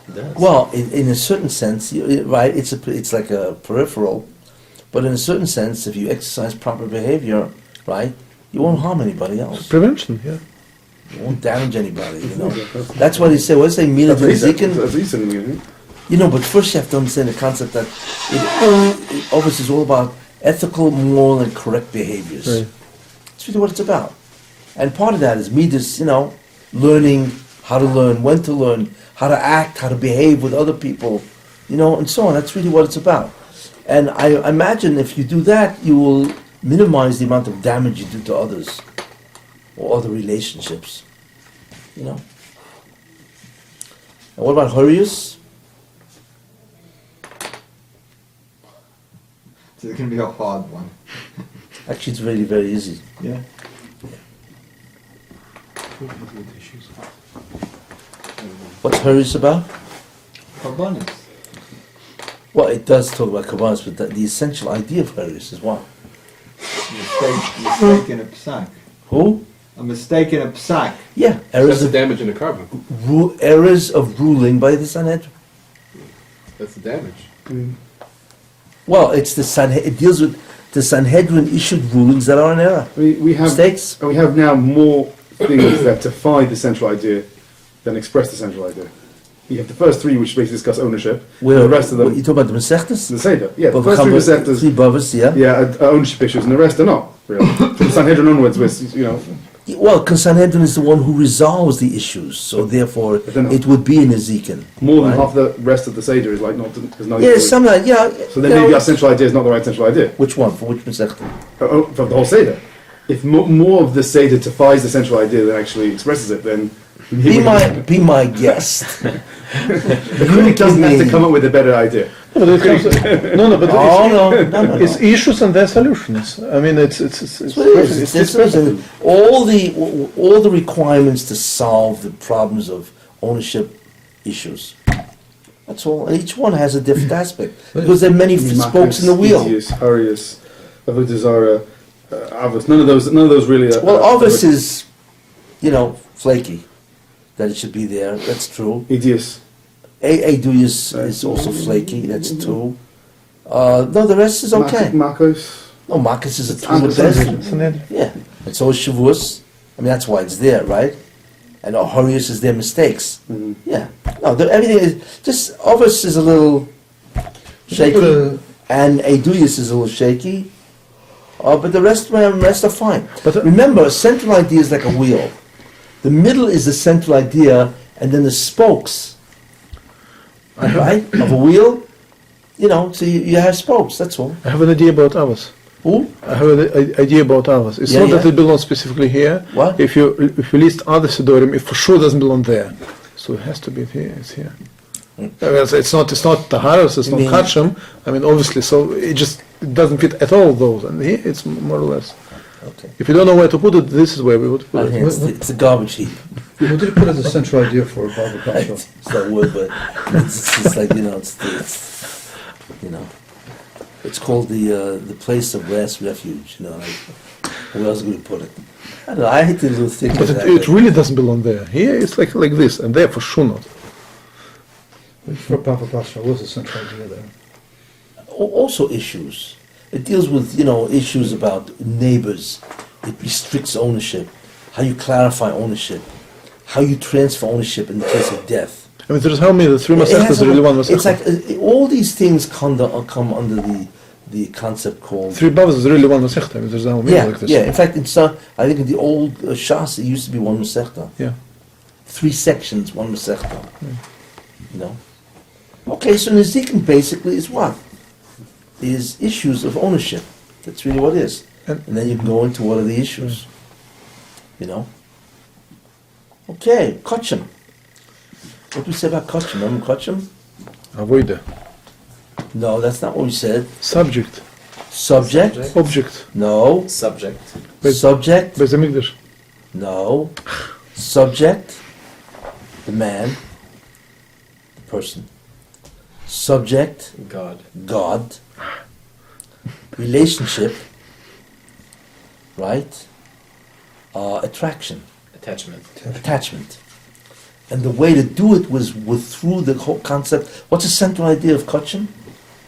Speaker 6: It does.
Speaker 1: Well, in a certain sense, right? It's like a peripheral, but in a certain sense, if you exercise proper behavior, right, you won't harm anybody else.
Speaker 2: Prevention, yeah.
Speaker 1: You won't damage anybody. You know. That's what he said. What does he say? Mila Zikin.
Speaker 3: That's recent, I think.
Speaker 1: You know, but first you have to understand the concept that it obviously is all about ethical, moral, and correct behaviors.
Speaker 2: Right.
Speaker 1: That's really what it's about. And part of that is Midas, you know, learning how to learn, when to learn, how to act, how to behave with other people, you know, and so on. That's really what it's about. And I imagine if you do that, you will minimize the amount of damage you do to others or other relationships, you know. And what about Hurrius?
Speaker 7: It's going to be a hard one.
Speaker 1: Actually, it's really very easy.
Speaker 7: Yeah.
Speaker 1: What's Hurrius about?
Speaker 7: Karbonis.
Speaker 1: Well, it does talk about Kabbalah, but the essential idea of Hurrius is what?
Speaker 7: Mistake in a psak.
Speaker 1: Who?
Speaker 7: A mistake in a psak.
Speaker 1: Yeah,
Speaker 5: That's
Speaker 1: errors
Speaker 5: the
Speaker 1: of,
Speaker 5: damage in the carbon.
Speaker 1: errors of ruling by the Sanhedrin.
Speaker 5: That's the damage.
Speaker 1: Well, it's it deals with the Sanhedrin issued rulings that are in error.
Speaker 3: We have
Speaker 1: Mistakes.
Speaker 3: we have now more things that defy the central idea than express the central idea. You have the first three, which basically discuss ownership.
Speaker 1: Where
Speaker 3: and the rest of them,
Speaker 1: you talk about the Masechtas?
Speaker 3: the Seder. Yeah, the
Speaker 1: Bava
Speaker 3: first three
Speaker 1: Chava-
Speaker 3: Masechtas,
Speaker 1: three Bavas, yeah.
Speaker 3: yeah, are ownership issues, and the rest are not really. From Sanhedrin onwards, with you know,
Speaker 1: Well, because Sanhedrin is the one who resolves the issues, so therefore
Speaker 3: But they're not.
Speaker 1: it would be in Ezekiel.
Speaker 3: more than
Speaker 1: Right.
Speaker 3: half the rest of the Seder is like not. Is not
Speaker 1: Yeah,
Speaker 3: equally-
Speaker 1: some of that, yeah.
Speaker 3: So then
Speaker 1: you
Speaker 3: maybe
Speaker 1: know,
Speaker 3: our central idea is not the right central idea.
Speaker 1: which one? For which Masechta?
Speaker 3: For the whole Seder. If more of the Seder defies the central idea than actually expresses it, then
Speaker 1: Be my guest.
Speaker 3: the critic doesn't have to come up with a better idea.
Speaker 2: No, but it comes, no, but
Speaker 1: Oh no.
Speaker 2: it's issues and their solutions. I mean, it's
Speaker 1: That's what it is. It's different. all the requirements to solve the problems of ownership issues. That's all. And each one has a different aspect because there are many spokes in the wheel.
Speaker 3: Itius, Harius, Avodah Zarah, Avos. None of those really.
Speaker 1: Well, Ovis is, you know, flaky. That it should be there. That's true.
Speaker 3: Itius.
Speaker 1: Aeduyus is also flaky. That's true. No, the rest is okay.
Speaker 3: Marcos.
Speaker 1: No, Marcus is a
Speaker 3: It's
Speaker 1: tool of
Speaker 3: Sanhedrin.
Speaker 1: destiny. Yeah, and so is Shavuos. I mean, that's why it's there, right? And Horius is their mistakes.
Speaker 3: Mhm.
Speaker 1: Yeah. No, everything is just Ovis is a little shaky, and Aeduyus is a little shaky. But the rest are fine.
Speaker 2: But
Speaker 1: Remember, a central idea is like a wheel. The middle is the central idea, and then the spokes, right, of a wheel. You know, so you have spokes. That's all.
Speaker 2: I have an idea about ours.
Speaker 1: Who?
Speaker 2: I have an idea about ours. It's
Speaker 1: Yeah,
Speaker 2: not that
Speaker 1: yeah.
Speaker 2: it belongs specifically here.
Speaker 1: What?
Speaker 2: If you list other Sidorim, it for sure doesn't belong there. So it has to be here. It's here. I mean, it's not Taharos, it's
Speaker 1: You
Speaker 2: not
Speaker 1: mean-
Speaker 2: Kachim. I mean, obviously, so it doesn't fit at all those. And here it's more or less.
Speaker 1: Okay.
Speaker 2: If you don't know where to put it, this is where we would put it.
Speaker 1: It's a garbage heap.
Speaker 4: What did you put as a central idea for Baba Kasha?
Speaker 1: It's that word, but it's like, you know, it's you know, it's called the place of last refuge. You know, like, Where else would you put it? I don't know. I hate to do things
Speaker 2: But
Speaker 1: like that.
Speaker 2: it really doesn't belong there. Here it's like this, and there for sure not.
Speaker 4: For Papa Pasha, what's the central idea there?
Speaker 1: Also issues. It deals with, issues about neighbors. It restricts ownership. How you clarify ownership. How you transfer ownership in the case of death.
Speaker 2: I mean, there's how many? The three
Speaker 1: It
Speaker 2: Masechtas
Speaker 1: has
Speaker 2: are
Speaker 1: a-
Speaker 2: really one
Speaker 1: It's
Speaker 2: Masechta.
Speaker 1: like all these things come under the concept called.
Speaker 2: Three Bavas is really one Masechta. I mean, there's how many
Speaker 1: Yeah,
Speaker 2: like this.
Speaker 1: yeah. In fact, I think in the old Shas it used to be one Masechta.
Speaker 2: Yeah.
Speaker 1: 3 sections, one Masechta. Okay, so Nezikin basically is what? Is issues of ownership. That's really what it is.
Speaker 2: And-
Speaker 1: And then you can go into what are the issues. Okay, Kachim. What do we say about Kachim? Remember Kachim?
Speaker 2: Avoida.
Speaker 1: No, that's not what we said.
Speaker 2: Subject.
Speaker 1: Subject?
Speaker 2: Object.
Speaker 1: No.
Speaker 6: Subject.
Speaker 2: But-
Speaker 1: Subject?
Speaker 2: Bez Hamikdash.
Speaker 1: No. Subject? The man. The person. Subject?
Speaker 6: God.
Speaker 1: God. Relationship? Right? Attraction.
Speaker 6: Attachment.
Speaker 1: Attachment. And the way to do it was through the whole concept. What's the central idea of Kachim?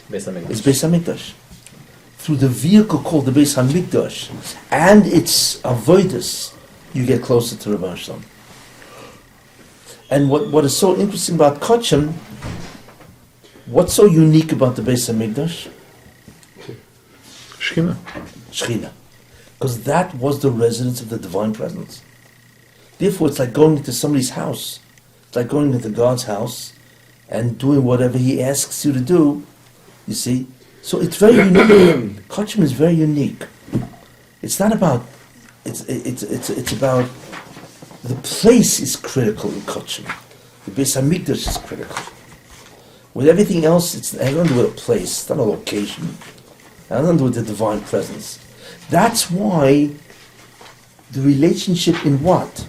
Speaker 6: Beis Hamikdash.
Speaker 1: It's Beis Hamikdash. Through the vehicle called the Beis Hamikdash and its avodas, you get closer to Rebbe Shalom. And what is so interesting about Kachim, what's so unique about the Beis Hamikdash?
Speaker 2: Shechina.
Speaker 1: Shechina. Because that was the residence of the divine presence. Therefore, it's like going into somebody's house. It's like going into God's house and doing whatever He asks you to do. You see? So it's very unique. Kachim is very unique. It's not about. It's about. The place is critical in Kachim. The Beis Hamikdash is critical. With everything else, it has nothing to do with a place. It's not a location. It has nothing to do with the divine presence. That's why the relationship in what?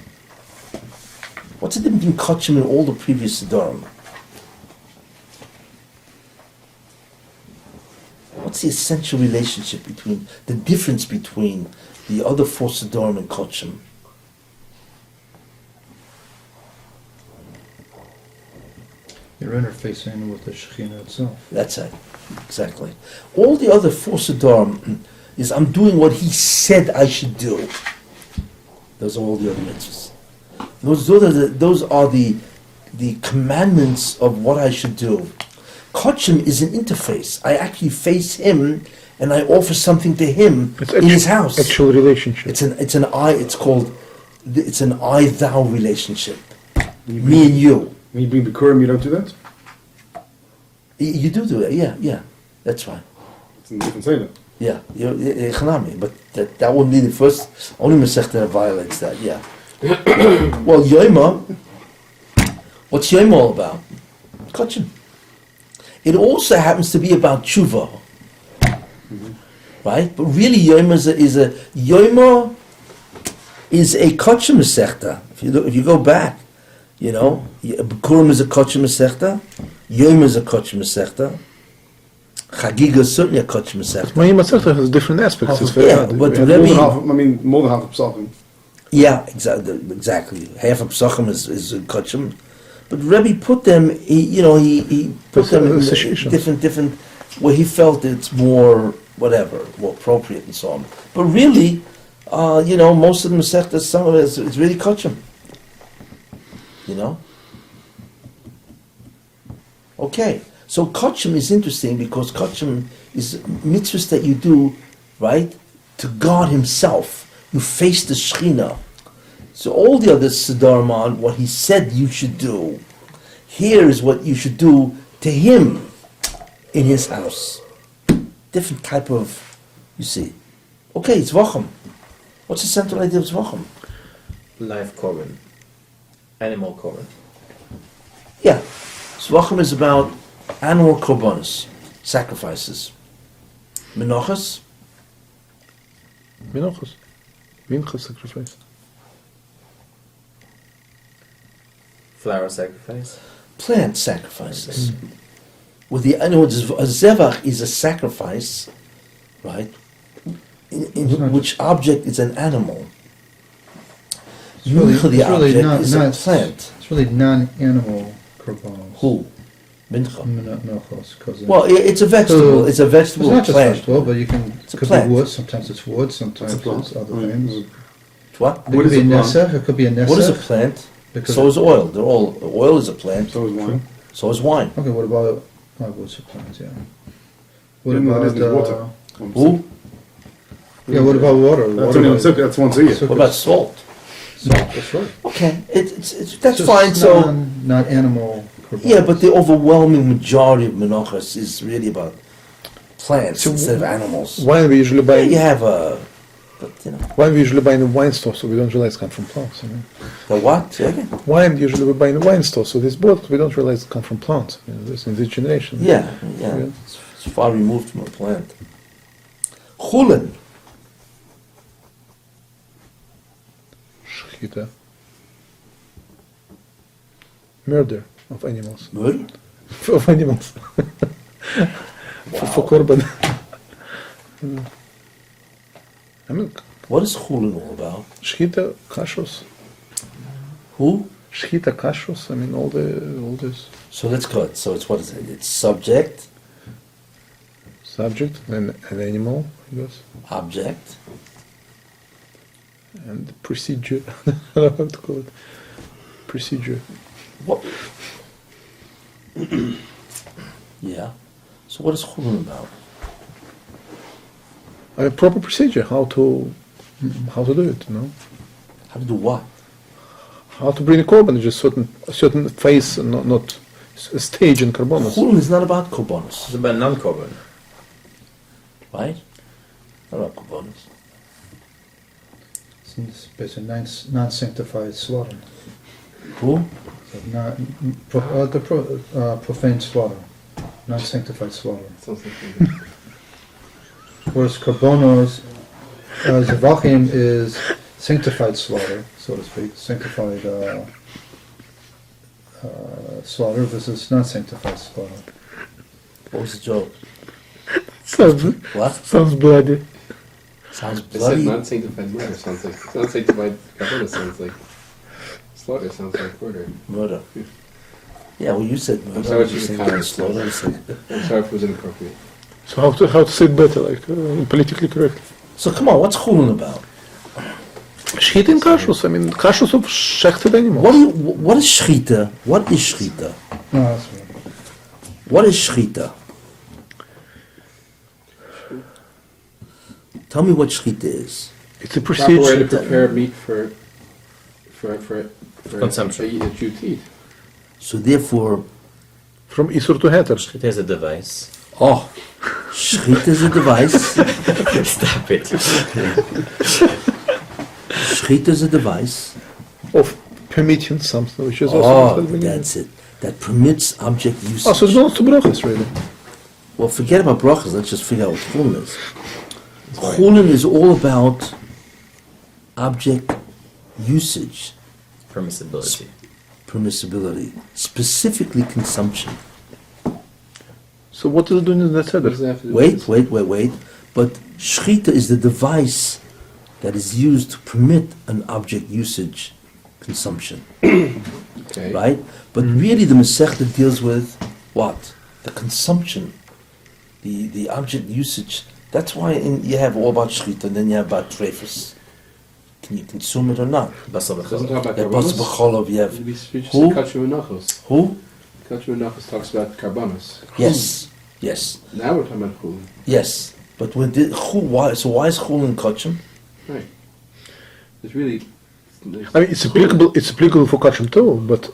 Speaker 1: What's the difference between Kachim and all the previous Siddharim? What's the essential relationship between, the difference between the other 4 Siddharim and Kachim?
Speaker 4: You're interfacing with the Shekhinah itself.
Speaker 1: That's it. Exactly. All the other 4 Siddharim is I'm doing what he said I should do. Those are all the other mitzvahs. Those are the commandments of what I should do. Kachim is an interface. I actually face him and I offer something to him in his house.
Speaker 2: Actual relationship.
Speaker 1: It's an I thou relationship. Me and you.
Speaker 3: When you bring Bikurim, you don't do that?
Speaker 1: You do it, yeah. That's right.
Speaker 3: It's in a different Seder.
Speaker 1: Yeah, Chanami, but that wouldn't be the first, only Masechta that violates that, yeah. Well, Yoma, what's Yoma all about? Kachim. It also happens to be about tshuva, right? But really, Yoma Yoma is a Kachim Masechta. If you go back, Bikurim is a Kachim Masechta, Yoma is a Kachim Masechta. Chagiga is certainly a Kachim Masechta.
Speaker 2: Mahim Masechta has different aspects. It's very
Speaker 1: Yeah,
Speaker 2: hard.
Speaker 1: but
Speaker 3: More
Speaker 1: Rebbe,
Speaker 3: than half, more than half of Psalm.
Speaker 1: yeah, exactly. Half of Psachim is Kachim, but Rebbe put them. He put them in different where he felt it's more more appropriate and so on. But really, most of the Masechta, some of it is really Kachim. Okay. So Kachim is interesting because Kachim is mitzvahs that you do, right, to God Himself. You face the Shekhinah. So all the other Siddharim on what He said you should do. Here is what you should do to Him in His house. Different type of, you see. Okay, Tzvachim. What's the central idea of Tzvachim?
Speaker 6: Live korban. Animal korban.
Speaker 1: Yeah, Tzvachim is about animal korbanos, sacrifices. Menachas,
Speaker 2: Minochas. Minchas sacrifice.
Speaker 6: Flower sacrifice.
Speaker 1: plant sacrifices. With the, in other words, a zevach is a sacrifice, right?
Speaker 4: It's not
Speaker 1: which object is an animal.
Speaker 4: It's really-
Speaker 1: Mincha, the
Speaker 4: it's really
Speaker 1: object,
Speaker 4: not-
Speaker 1: is
Speaker 4: not-
Speaker 1: a plant.
Speaker 4: It's really non-animal korbanos.
Speaker 1: Who? Mincha.
Speaker 4: Menachos, because
Speaker 1: Well, it's a vegetable. It's a
Speaker 4: it's
Speaker 1: vegetable
Speaker 4: not just
Speaker 1: plant.
Speaker 4: vegetable, but you can
Speaker 1: It's a
Speaker 4: could
Speaker 1: plant.
Speaker 4: be wood. Sometimes it's wood. Sometimes
Speaker 3: plant.
Speaker 4: it's other things.
Speaker 1: What?
Speaker 4: It
Speaker 3: What
Speaker 4: could
Speaker 3: is
Speaker 4: be
Speaker 3: a plant?
Speaker 4: nesef. It could be a nesef.
Speaker 1: What is a plant?
Speaker 4: Because
Speaker 1: So is oil. They're all oil is a plant.
Speaker 3: So is wine.
Speaker 1: So is wine.
Speaker 4: okay, what about what's a plant? Yeah. What
Speaker 3: Yeah, no, it
Speaker 4: about
Speaker 3: isn't water.
Speaker 1: Who?
Speaker 4: Yeah, what about water?
Speaker 3: That's
Speaker 4: Water
Speaker 3: only on
Speaker 4: is-
Speaker 3: sukkah, that's once a year.
Speaker 4: So-
Speaker 1: What about salt?
Speaker 5: That's right.
Speaker 1: Okay, that's
Speaker 4: just
Speaker 1: fine. So
Speaker 4: not animal. korbanos.
Speaker 1: yeah, but the overwhelming majority of menachos is really about plants
Speaker 2: So
Speaker 1: instead of animals.
Speaker 2: Wine we usually buy.
Speaker 1: You have a, but you know,
Speaker 2: Wine we usually buy in the wine store, so we don't realize it comes from plants. You know?
Speaker 1: the what? Say again?
Speaker 2: Wine usually we buy in the wine store, so this bottles we don't realize it comes from plants. You know, this in this generation.
Speaker 1: Yeah,
Speaker 2: Yeah.
Speaker 1: it's far removed from a plant. Chulin.
Speaker 2: Shechita. Murder of animals.
Speaker 1: Murder?
Speaker 2: Of animals. For korban. I mean,
Speaker 1: What is chulin all about?
Speaker 2: shechita, kashrus.
Speaker 1: Who?
Speaker 2: Shechita, kashrus. I mean, all this
Speaker 1: So let's go. So it's what is it? It's subject,
Speaker 2: subject, then an animal, I guess,
Speaker 1: object,
Speaker 2: and procedure. I don't know how to call it. Procedure.
Speaker 1: what? Yeah. So what is chulin about?
Speaker 2: A proper procedure, how to do it, you know?
Speaker 1: How to do what?
Speaker 2: How to bring a korban, just a certain phase, not a stage in korbanos.
Speaker 1: Chulin is not about korbanos,
Speaker 6: It's about non-korban.
Speaker 1: right? Not about korbanos.
Speaker 4: It's basically non-sanctified slaughter.
Speaker 1: Who?
Speaker 4: So profane slaughter, non-sanctified slaughter.
Speaker 5: Sounds like
Speaker 4: Whereas korbanos, zevachim is sanctified slaughter, so to speak, sanctified slaughter. This is non-sanctified slaughter.
Speaker 1: What was the joke?
Speaker 2: Sounds,
Speaker 1: What?
Speaker 2: sounds bloody.
Speaker 1: Sounds
Speaker 5: I said
Speaker 1: bloody.
Speaker 5: non-sanctified murder sounds like non-sanctified kabbalah sounds like slaughter sounds like murder.
Speaker 1: Murder. Yeah, well, you said murder.
Speaker 5: sorry,
Speaker 1: You
Speaker 5: it's
Speaker 1: said
Speaker 5: kind of
Speaker 1: slaughter. I said-
Speaker 5: I'm sorry if it was inappropriate.
Speaker 2: So how to say it better, like politically correct?
Speaker 1: So come on, what's chulin about?
Speaker 2: Shechita in kashrus. I mean, kashrus of shechted animals.
Speaker 1: What is shchita? What is shchita?
Speaker 4: No, that's right.
Speaker 1: What is shchita? Tell me what shchita is.
Speaker 2: It's a
Speaker 5: Proper way to
Speaker 2: procedure.
Speaker 5: prepare meat for
Speaker 6: Consumption.
Speaker 5: that you eat.
Speaker 1: So therefore,
Speaker 2: From Isur to Heter.
Speaker 6: It has a device.
Speaker 1: oh, shchita is a device.
Speaker 6: Stop it.
Speaker 1: Shchita is a device.
Speaker 2: Of permitting something, which is
Speaker 1: Oh,
Speaker 2: also at the beginning.
Speaker 1: that's it. That permits object usage.
Speaker 2: Oh, so it belongs to brachas, really.
Speaker 1: Well, forget about brachas. Let's just figure out what chulin is. Chulin is all about object usage,
Speaker 6: Permissibility.
Speaker 1: permissibility, specifically consumption.
Speaker 2: So what is it doing in that
Speaker 5: What does
Speaker 2: Seder?
Speaker 5: that have to do with
Speaker 1: Wait. But shchita is the device that is used to permit an object usage consumption,
Speaker 5: this? Okay.
Speaker 1: right? But really the Masechta deals with what? The consumption, the object usage. That's why you have all about shchita and then you have about treifus. Can you consume it or not?
Speaker 6: Basal
Speaker 5: It doesn't
Speaker 6: b'cholov.
Speaker 5: talk about
Speaker 1: You have bas
Speaker 5: karbanos.
Speaker 1: b'cholov, you have
Speaker 5: We just
Speaker 1: Who?
Speaker 5: said kachru nachos.
Speaker 1: who?
Speaker 5: Kachru nachos talks about karbanos.
Speaker 1: Yes.
Speaker 5: Now we're talking about chulin.
Speaker 1: Yes. But when did, why is chulin kachim?
Speaker 5: Right. There's really.
Speaker 2: I mean, it's applicable for kachim too, but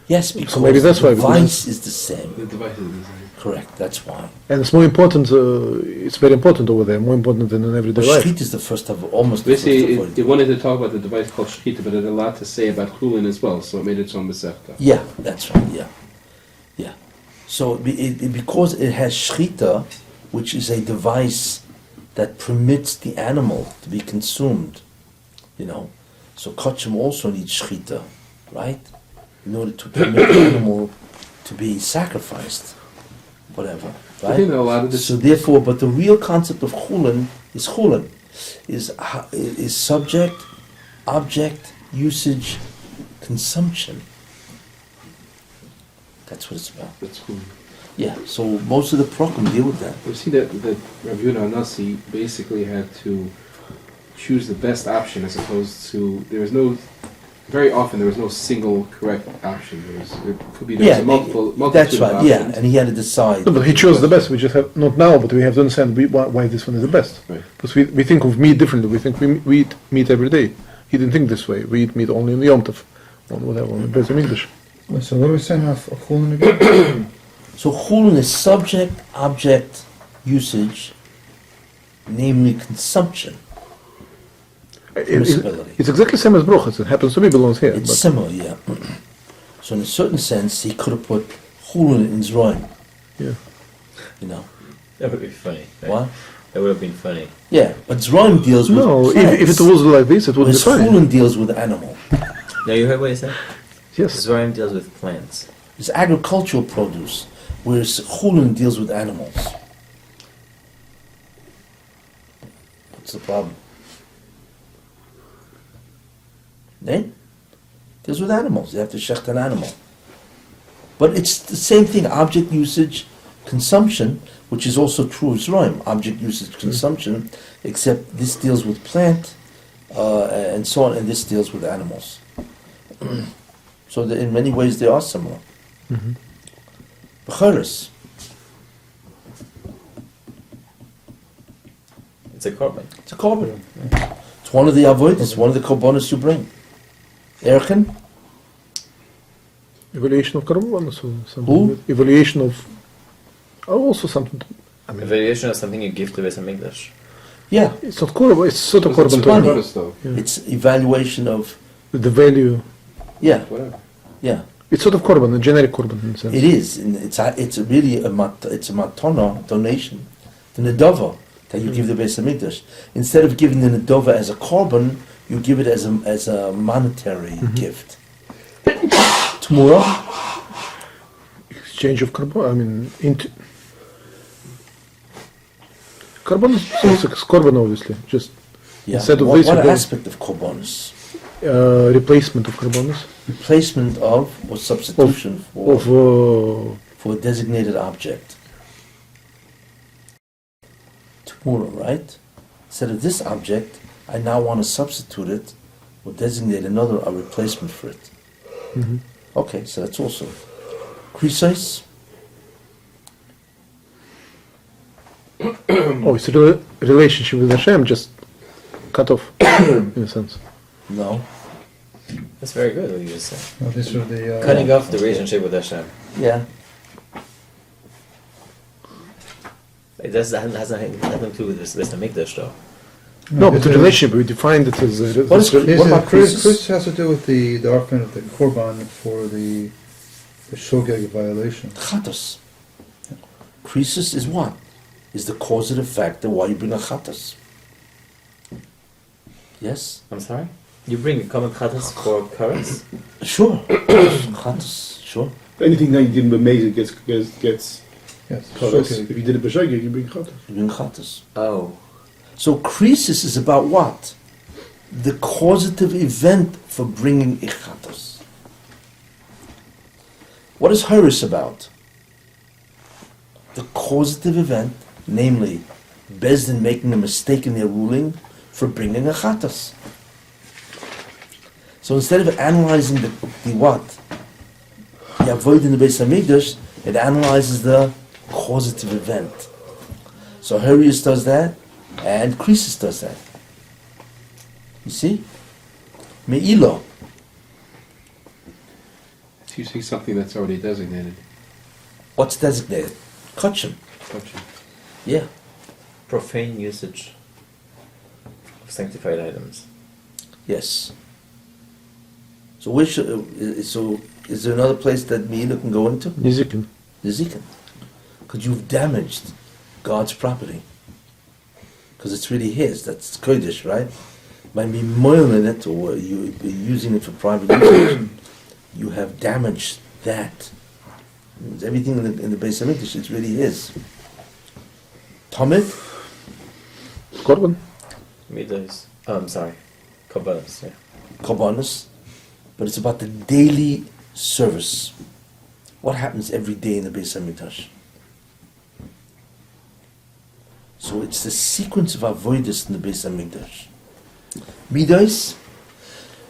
Speaker 1: Yes, because
Speaker 2: maybe that's
Speaker 1: the
Speaker 2: why,
Speaker 1: device is the same.
Speaker 5: The device is the same.
Speaker 1: Correct, that's why.
Speaker 2: and it's more important. It's very important over there, more important than in everyday
Speaker 1: But
Speaker 2: life.
Speaker 1: shchita is the first of almost the first
Speaker 5: Basically,
Speaker 1: of
Speaker 5: it wanted to talk about the device called shechita, but it had a lot to say about chulin as well, so it made its own masechta.
Speaker 1: Yeah, that's right. Yeah. So because it has shchita, which is a device that permits the animal to be consumed, So kachim also needs shchita, right? In order to permit the animal to be sacrificed, whatever,
Speaker 5: I think
Speaker 1: right?
Speaker 5: that a lot of this.
Speaker 1: So therefore, but the real concept of chulin is chulin. is subject, object, usage, consumption. That's what it's about.
Speaker 5: That's cool.
Speaker 1: Yeah, so most of the program deal with that.
Speaker 5: You see that Rav Yehuda Anasi basically had to choose the best option as opposed to very often there was no single correct option. There could be
Speaker 1: Yeah,
Speaker 5: a multitude
Speaker 1: that's
Speaker 5: of
Speaker 1: right.
Speaker 5: options.
Speaker 1: Yeah, and he had to decide.
Speaker 2: No, but he chose the best. We just have, not now, but we have to understand why this one is the best.
Speaker 5: Right.
Speaker 2: Because we think of meat differently. We think we eat meat every day. He didn't think this way. We eat meat only in the Yom Tov, on whatever, on the Beis Hamikdash.
Speaker 4: Wait, so what are we saying of Chulin again?
Speaker 1: So chulin is subject, object, usage, namely consumption. Permissibility.
Speaker 2: It's exactly the same as brochas. It happens to be belongs here.
Speaker 1: It's
Speaker 2: But
Speaker 1: similar, yeah. So in a certain sense, he could have put chulin in Zroim,
Speaker 2: yeah.
Speaker 1: you know.
Speaker 6: That would be funny. Right?
Speaker 1: What?
Speaker 6: That would have been funny.
Speaker 1: Yeah, but Zroim deals with
Speaker 2: No,
Speaker 1: plants,
Speaker 2: if it was like this, it would be
Speaker 1: whereas
Speaker 2: fine.
Speaker 1: chulin deals with animal.
Speaker 6: Now you heard what he said?
Speaker 2: Yes.
Speaker 6: Zorim deals with plants.
Speaker 1: It's agricultural produce, whereas chulin deals with animals. What's the problem? Then deals with animals. You have to shecht an animal. But it's the same thing, object usage, consumption, which is also true of Zroim, object usage, consumption, except this deals with plant, and so on, and this deals with animals. So that in many ways they are similar.
Speaker 2: Mhm.
Speaker 1: B'cheres,
Speaker 6: It's a korban.
Speaker 1: it's a korban. It's one of the avodas, one of the korbanos you bring. Erchen,
Speaker 2: Evaluation of korban, so something.
Speaker 1: Who?
Speaker 2: Evaluation of. Also something. I mean,
Speaker 6: Evaluation is something you give to Beis Hamikdash.
Speaker 1: yeah,
Speaker 2: it's not korban. It's sort of
Speaker 5: It's
Speaker 2: korban.
Speaker 1: money.
Speaker 2: too.
Speaker 5: purpose though.
Speaker 2: Yeah.
Speaker 1: it's evaluation of,
Speaker 2: The value.
Speaker 1: yeah,
Speaker 5: Whatever.
Speaker 1: yeah.
Speaker 2: It's sort of korban, a generic korban in a sense.
Speaker 1: It is, and it's really a matana, donation, the nedava that you give the Beis Hamikdash. Instead of giving the nedava as a korban, you give it as a monetary gift. Tomorrow,
Speaker 2: Exchange of korban. I mean, korban is korban, obviously. Just
Speaker 1: yeah.
Speaker 2: Instead of
Speaker 1: what,
Speaker 2: this,
Speaker 1: what
Speaker 2: you go-
Speaker 1: aspect of korbanos?
Speaker 2: replacement of korbanos
Speaker 1: Replacement of or substitution for
Speaker 2: of
Speaker 1: a designated object. Tomorrow, right? Instead of this object, I now want to substitute it or designate a replacement for it.
Speaker 2: Mhm.
Speaker 1: Okay, so that's also precise.
Speaker 2: Oh, it's a relationship with Hashem, just cut off in a sense.
Speaker 1: No.
Speaker 6: That's very good what you just said.
Speaker 4: Well, these are the
Speaker 6: Cutting off the relationship with Hashem.
Speaker 1: Yeah.
Speaker 6: It has nothing to do with this Beis Hamikdash though.
Speaker 2: No, but the
Speaker 4: this
Speaker 2: relationship we defined it as
Speaker 1: What is
Speaker 2: this-
Speaker 1: What about
Speaker 4: Chris
Speaker 1: Chris?
Speaker 4: has to do with the offering of the korban for the shogeg violation.
Speaker 1: Chatas. Krisis is what? Is the causative factor why you bring a chatas. Yes?
Speaker 6: I'm sorry? You bring a common chatas for currents?
Speaker 1: Sure. Chatas, sure.
Speaker 3: Anything that you did in B'mezid gets
Speaker 4: Yes,
Speaker 3: chatas.
Speaker 4: shogeg.
Speaker 3: If you did it b'shogeg, you bring chatas.
Speaker 1: You bring chatas.
Speaker 6: Oh.
Speaker 1: So krisis is about what? The causative event for bringing ichatos. What is Horus about? The causative event, namely Bezdin making a mistake in their ruling for bringing a chatas. So instead of analyzing the what, the avoid in the Beis Hamikdash, it analyzes the causative event. So Horus does that, and Krisis does that. You see? Me'ilo.
Speaker 5: It's usually something that's already designated.
Speaker 1: What's designated? Kachim.
Speaker 5: Gotcha.
Speaker 1: Yeah.
Speaker 6: Profane usage of sanctified items.
Speaker 1: Yes. So is there another place that Me'ilo can go into?
Speaker 2: Nizikin.
Speaker 1: Nizikin. Because you've damaged God's property. Because it's really his, that's Kodesh, right? By being moiling it or you using it for private usage, you have damaged that. Everything in the Beis Hamikdash is really his. Tamid,
Speaker 2: Korban.
Speaker 6: Midas. Oh, I'm sorry. Korbanos, yeah.
Speaker 1: Korbanos, but it's about the daily service. What happens every day in the Beis Hamikdash? So it's the sequence of avoidance in the Beis Hamikdash. Midas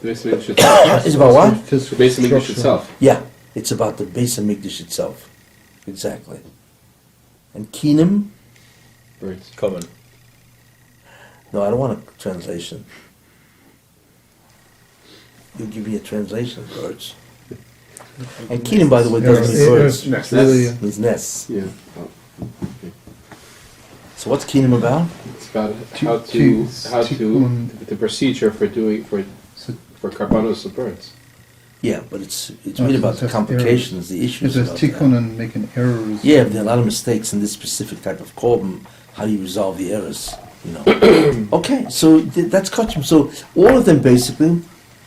Speaker 5: The Beis Hamikdash itself.
Speaker 1: is about what?
Speaker 5: The Beis Hamikdash itself.
Speaker 1: Yeah, it's about the Beis Hamikdash itself. Exactly. And Keenum?
Speaker 5: Birds.
Speaker 6: Common.
Speaker 1: No, I don't want a translation. You give me a translation of birds. And Keenum, by the way, doesn't mean birds.
Speaker 3: Next.
Speaker 4: Really,
Speaker 1: It means nests.
Speaker 5: Yeah.
Speaker 1: So what's Keenum about?
Speaker 5: It's about
Speaker 4: Ti-
Speaker 5: how
Speaker 4: ti-
Speaker 5: to
Speaker 4: tikkun.
Speaker 5: the procedure for doing for Korbanos of birds.
Speaker 1: Yeah, but it's
Speaker 4: No,
Speaker 1: really
Speaker 4: it's
Speaker 1: about the
Speaker 4: just
Speaker 1: complications, the
Speaker 4: It
Speaker 1: issues
Speaker 4: says
Speaker 1: about
Speaker 4: tikkun
Speaker 1: that.
Speaker 4: and making errors.
Speaker 1: Yeah, there are a lot of mistakes in this specific type of korban. How do you resolve the errors? You know. Okay, so that's kachim. So all of them basically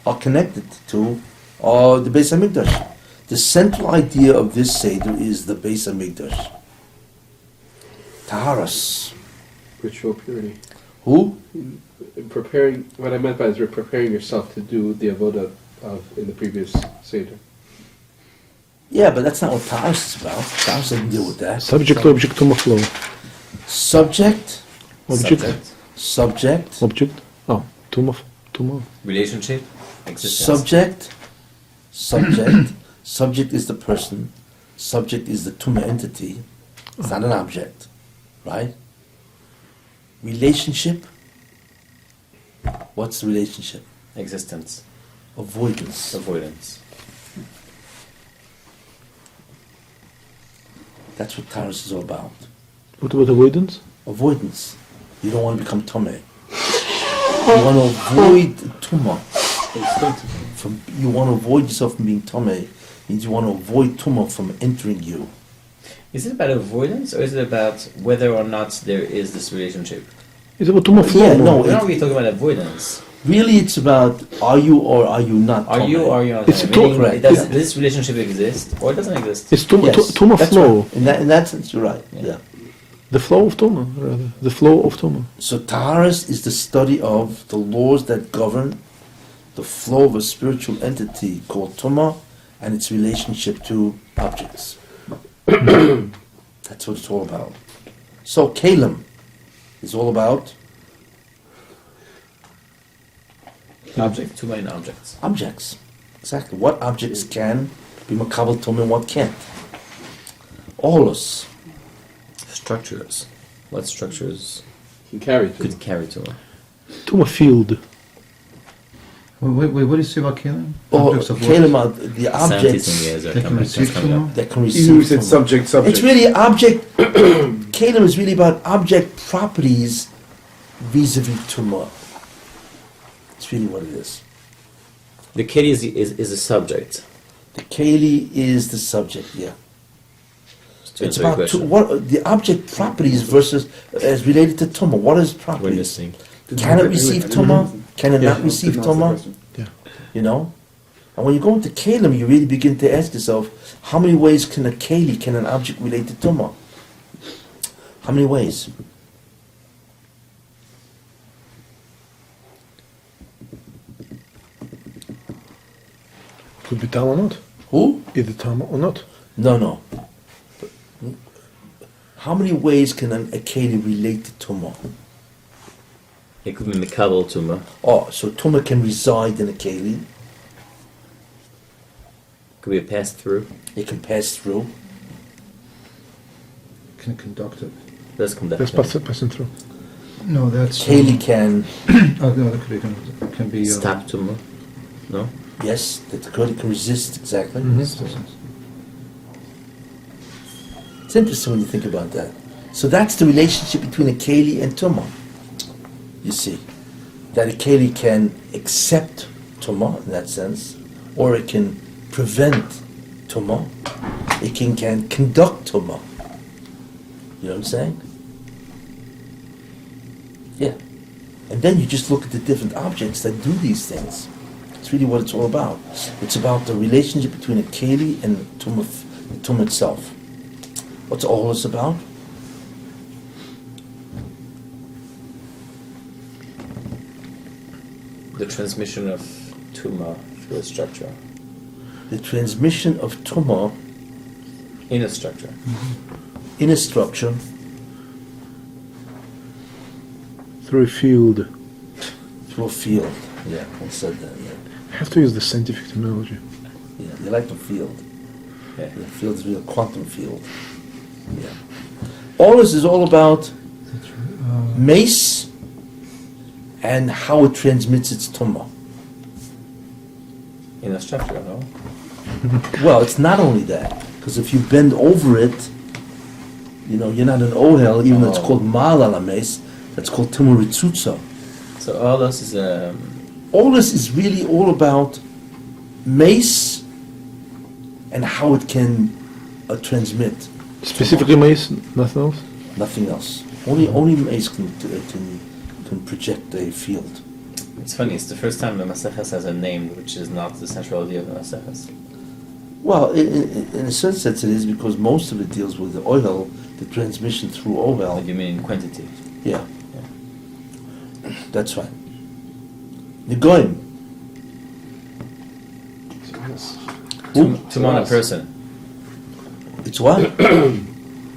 Speaker 1: are connected to the Beis Hamikdash. The central idea of this seder is the Beis Hamikdash. Taharas.
Speaker 5: Ritual purity.
Speaker 1: Who?
Speaker 5: Preparing. What I meant by is preparing yourself to do the avodah of in the previous seder.
Speaker 1: Yeah, but that's not what Taharas is about. Taharas doesn't deal with that.
Speaker 2: Subject, object, tuma, flow.
Speaker 1: Subject.
Speaker 2: Object,
Speaker 1: Subject.
Speaker 2: object. Oh, tuma.
Speaker 6: Relationship. Existence.
Speaker 1: Subject. Subject is the person. Subject is the tumah entity. It's not an object, right? Relationship. What's the relationship?
Speaker 6: Existence.
Speaker 1: Avoidance.
Speaker 6: Avoidance.
Speaker 1: That's what Taurus is all about.
Speaker 2: What about avoidance?
Speaker 1: Avoidance. You don't want to become tumah. You want to avoid tumah. You want to avoid yourself from being tumah. Means you want to avoid tumah from entering you.
Speaker 6: Is it about avoidance or is it about whether or not there is this relationship?
Speaker 2: It's about tuma, flow.
Speaker 1: Yeah,
Speaker 2: more.
Speaker 1: no,
Speaker 6: When are we talking about avoidance?
Speaker 1: Really, it's about are you or are you not
Speaker 6: Are
Speaker 1: tumah?
Speaker 6: you or are you not?
Speaker 2: It's a
Speaker 6: Meaning,
Speaker 1: correct.
Speaker 6: does this relationship exist or it doesn't exist?
Speaker 2: It's tuma,
Speaker 1: Yes,
Speaker 2: tuma
Speaker 1: that's
Speaker 2: flow.
Speaker 1: right. In that sense, you're right.
Speaker 6: Yeah.
Speaker 1: Yeah.
Speaker 2: The flow of tuma, rather. The flow of tuma.
Speaker 1: So Taharas is the study of the laws that govern the flow of a spiritual entity called Tumah and its relationship to objects. That's what it's all about. So Kalim is all about
Speaker 6: Object. Two main objects.
Speaker 1: objects. Exactly. What objects can be Makabal Tumah and what can't. Olus.
Speaker 6: Structures. What structures
Speaker 5: You can carry to.
Speaker 6: could carry to her?
Speaker 2: Tuma field.
Speaker 4: Wait, what do you say about Kalim?
Speaker 1: Or
Speaker 4: Objects of
Speaker 1: Kalim
Speaker 4: what?
Speaker 1: are the
Speaker 6: Sound
Speaker 1: objects
Speaker 6: teaching years are
Speaker 4: They can
Speaker 6: coming,
Speaker 4: receive
Speaker 6: that's coming up.
Speaker 4: tuma?
Speaker 1: that can
Speaker 3: You
Speaker 1: receive
Speaker 3: said
Speaker 1: Tumah.
Speaker 3: subject.
Speaker 1: It's really object. Kalim is really about object properties vis-a-vis Tumah. It's really what it is.
Speaker 6: The keli is a subject.
Speaker 1: The Keli is the subject, yeah.
Speaker 6: To
Speaker 1: It's
Speaker 6: answer your
Speaker 1: about
Speaker 6: question.
Speaker 1: what the object properties versus as related to Tumah. What is
Speaker 6: We're
Speaker 1: properties?
Speaker 6: listening.
Speaker 1: Can it receive Tumah? Can it not receive
Speaker 3: Didn't answer the
Speaker 1: Tumah?
Speaker 3: question.
Speaker 1: You know? And when you go into Kalim, you really begin to ask yourself, how many ways can a Keli, can an object relate to Tumah? How many ways?
Speaker 2: Could be tama or not.
Speaker 1: Who?
Speaker 2: Either tama or not.
Speaker 1: No. How many ways can a Keli relate to Tumah?
Speaker 6: It could be Mikabel Tuma.
Speaker 1: Oh, so Tumah can reside in a Keli.
Speaker 6: Could be a pass through.
Speaker 1: It can pass through.
Speaker 4: Can conduct it.
Speaker 6: Does come down.
Speaker 2: That's passing through.
Speaker 4: No, that's...
Speaker 1: Keli can,
Speaker 4: Oh, no, that could be... Can be
Speaker 6: Stop Tuma. No?
Speaker 1: yes, that the Keli can resist, exactly. It's interesting when you think about that. So that's the relationship between a Keli and Tumah. You see, that a Keli can accept Tumah in that sense, or it can prevent Tumah. It can conduct Tumah. You know what I'm saying? Yeah. And then you just look at the different objects that do these things. It's really what it's all about. It's about the relationship between a Keli and Tumah itself. What's all this about?
Speaker 6: the transmission of tumor through a structure.
Speaker 1: The transmission of tumor
Speaker 6: In a structure.
Speaker 1: in a structure
Speaker 2: Through a field.
Speaker 1: through a field. Yeah, who said that? Yeah,
Speaker 2: I have to use the scientific terminology.
Speaker 1: yeah, they like the field.
Speaker 6: Yeah.
Speaker 1: The field is really a quantum field. Yeah. All this is all about mace and how it transmits its tumor.
Speaker 6: In a structure, no?
Speaker 1: Well, it's not only that, because if you bend over it, you know, you're not an ohel, even though it's
Speaker 6: Oh.
Speaker 1: called mal ala mace, that's called tumor ritzutza.
Speaker 6: So all this is
Speaker 1: All this is really all about mace and how it can transmit.
Speaker 2: Specifically mace, nothing else?
Speaker 1: Nothing else. Only mace can project a field.
Speaker 6: it's funny, it's the first time the Maseches has a name which is not the central idea of the Maseches.
Speaker 1: Well, in a certain sense it is, because most of it deals with the oil, the transmission through
Speaker 6: What
Speaker 1: oil.
Speaker 6: do you mean in quantity?
Speaker 1: Yeah. That's right. The goyim. Who?
Speaker 6: Tumor on a person.
Speaker 1: It's what?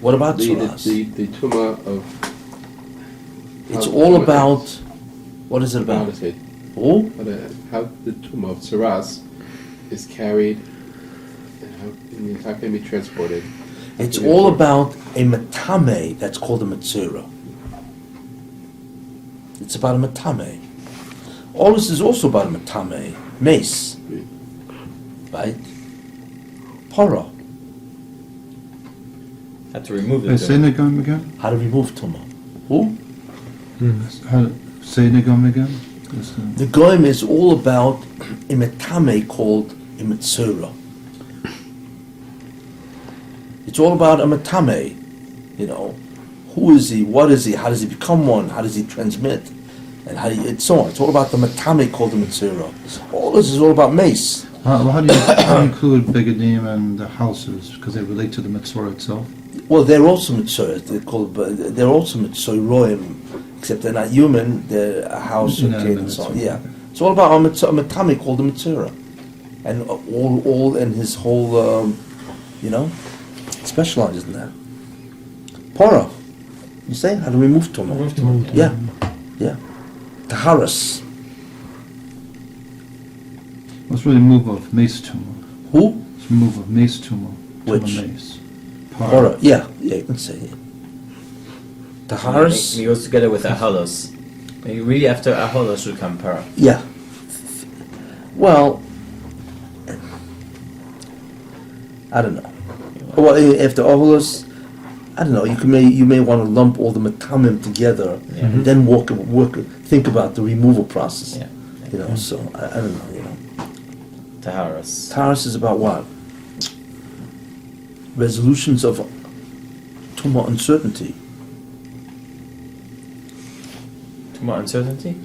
Speaker 1: What about
Speaker 5: The
Speaker 1: tzuras?
Speaker 5: the tumor of.
Speaker 1: It's
Speaker 5: how-
Speaker 1: all about. What is it
Speaker 5: How
Speaker 1: about?
Speaker 5: to say?
Speaker 1: Who?
Speaker 5: How the tumor of tsaras is carried and how can it be transported.
Speaker 1: It's all about a matame that's called a matzera. It's about a matame. All this is also about a matame, mace. Right? Para.
Speaker 6: Had to remove
Speaker 4: Hey,
Speaker 6: the
Speaker 4: say
Speaker 6: tumor.
Speaker 4: Nagam again.
Speaker 1: How to remove tumor. Who?
Speaker 4: How, say Nagam again. Just,
Speaker 1: The goyim is all about a matame called a matzera. It's all about a matame. You know, who is he? What is he? How does he become one? How does he transmit? And how do you, it's so on. It's all about the matame called the matzera. All this is all about mace.
Speaker 4: how do you include Begadim and the houses? Because they relate to the Mitzvah itself.
Speaker 1: Well, they're also mitzoras. They're also mitzoroim, except they're not human. They're a house or
Speaker 4: No,
Speaker 1: kid
Speaker 4: no,
Speaker 1: and so on.
Speaker 4: it's-
Speaker 1: Yeah, it's all about a matame called the mitzora, and all and his whole, you know, specializes in that. Para, you say how to remove tumor? Yeah, yeah. Taharas.
Speaker 4: Let's really move of mace tumor.
Speaker 1: Who?
Speaker 4: Let's remove of mace tumor.
Speaker 1: Which?
Speaker 4: Mace.
Speaker 1: Para. Yeah, you can say it.
Speaker 6: It
Speaker 1: Taharas.
Speaker 6: goes together with Aholos. And really after Aholos should come Para.
Speaker 1: Yeah. Well, I don't know. Well, after Oholus, I don't know. You may want to lump all the matamim together,
Speaker 6: Yeah.
Speaker 1: and then think about the removal process.
Speaker 6: Yeah.
Speaker 1: You know. So I don't know. You know.
Speaker 6: Taharas.
Speaker 1: Taurus is about what? Resolutions of tumor uncertainty.
Speaker 6: Tumor uncertainty?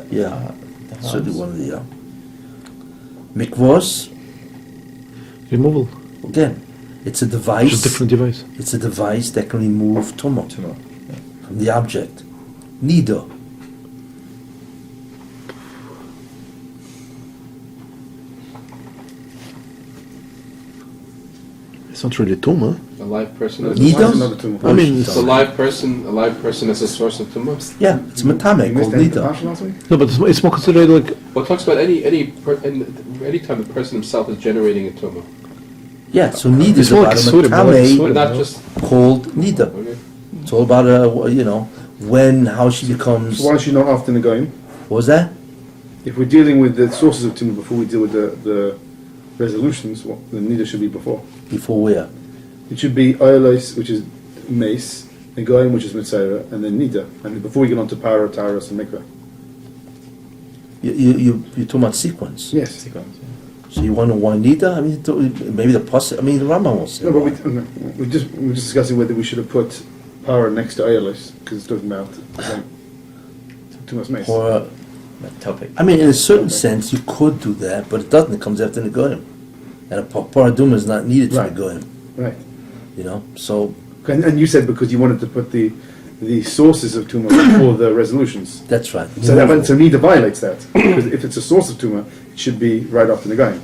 Speaker 1: Yeah.
Speaker 6: Taharas.
Speaker 1: Certainly one of the mikvos.
Speaker 2: Removal.
Speaker 1: Again, it's a
Speaker 2: It's a
Speaker 1: device.
Speaker 2: different device.
Speaker 1: It's a device that can remove tumor
Speaker 6: Tumor.
Speaker 1: from the object. Nida.
Speaker 2: It's not really tumor.
Speaker 5: A live person
Speaker 3: Why
Speaker 5: as
Speaker 1: Nida?
Speaker 3: is another tumor?
Speaker 2: I mean,
Speaker 5: a live person as a source of tumor.
Speaker 1: Yeah, it's matame
Speaker 3: You missed
Speaker 1: called
Speaker 3: any
Speaker 1: nida.
Speaker 3: passion last week?
Speaker 2: No, but it's more considered like
Speaker 5: Well, it talks about any time the person himself is generating a tumor,
Speaker 1: Yeah, so nida is
Speaker 2: It's more
Speaker 1: about
Speaker 2: like
Speaker 1: a
Speaker 2: sura, more like
Speaker 1: matame
Speaker 2: sura.
Speaker 5: but not just.
Speaker 1: called nida.
Speaker 5: Okay.
Speaker 1: It's all about how she becomes.
Speaker 3: So why is she not after Nagayim?
Speaker 1: What was that?
Speaker 3: If we're dealing with the sources of tumor before we deal with the resolutions, the Nida should be before.
Speaker 1: Before where?
Speaker 3: It should be Ayalais, which is mace, Nagayim, which is Mitzayra, and then Nida. And before we get on to Para, Taras, and Mikveh.
Speaker 1: You're talking about sequence.
Speaker 3: Yes.
Speaker 6: Sequence, yeah.
Speaker 1: So you wonder why nida? I mean, maybe the pus. I mean, the Rambam will say.
Speaker 3: No, but
Speaker 1: why.
Speaker 3: we're just discussing whether we should have put Para next to Ayalais, because it's talking about the same. Too much mace.
Speaker 1: Or,
Speaker 6: That topic.
Speaker 1: I mean, in a certain sense, you could do that, but it doesn't. It comes after Negoim. And a paraduma is not needed for
Speaker 3: Right.
Speaker 1: Negoim.
Speaker 3: Right.
Speaker 1: You know? So,
Speaker 3: And you said because you wanted to put the the sources of tumor for the resolutions.
Speaker 1: That's right.
Speaker 3: So Nida violates that. Because if it's a source of tumor, it should be right after Nagayim.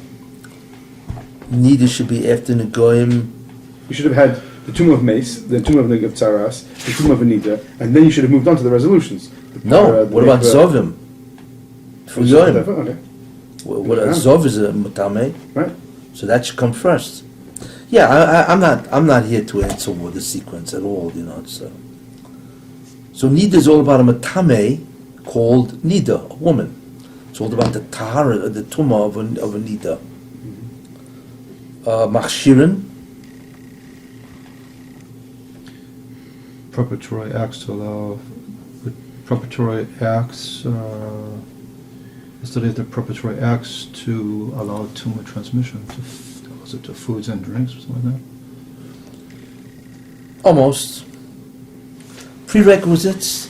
Speaker 1: Neither should be after Negoim.
Speaker 3: You should have had the tumor of Mace, the tumor of Tzaras, the tumor of Anida, and then you should have moved on to the resolutions.
Speaker 1: No, what about Zovim? For Yoim.
Speaker 3: Okay.
Speaker 1: What Zov is a Mutame,
Speaker 3: Right.
Speaker 1: so that should come first. Yeah, I'm not here to answer what the sequence at all, you know. So Nida is all about a Matame called Nida, a woman. It's all about the Tahara, the Tumah of a Nida. Machshirin,
Speaker 4: Preparatory acts to allow, preparatory acts, study the preparatory acts to allow tumor transmission to foods and drinks or something like that?
Speaker 1: almost. Prerequisites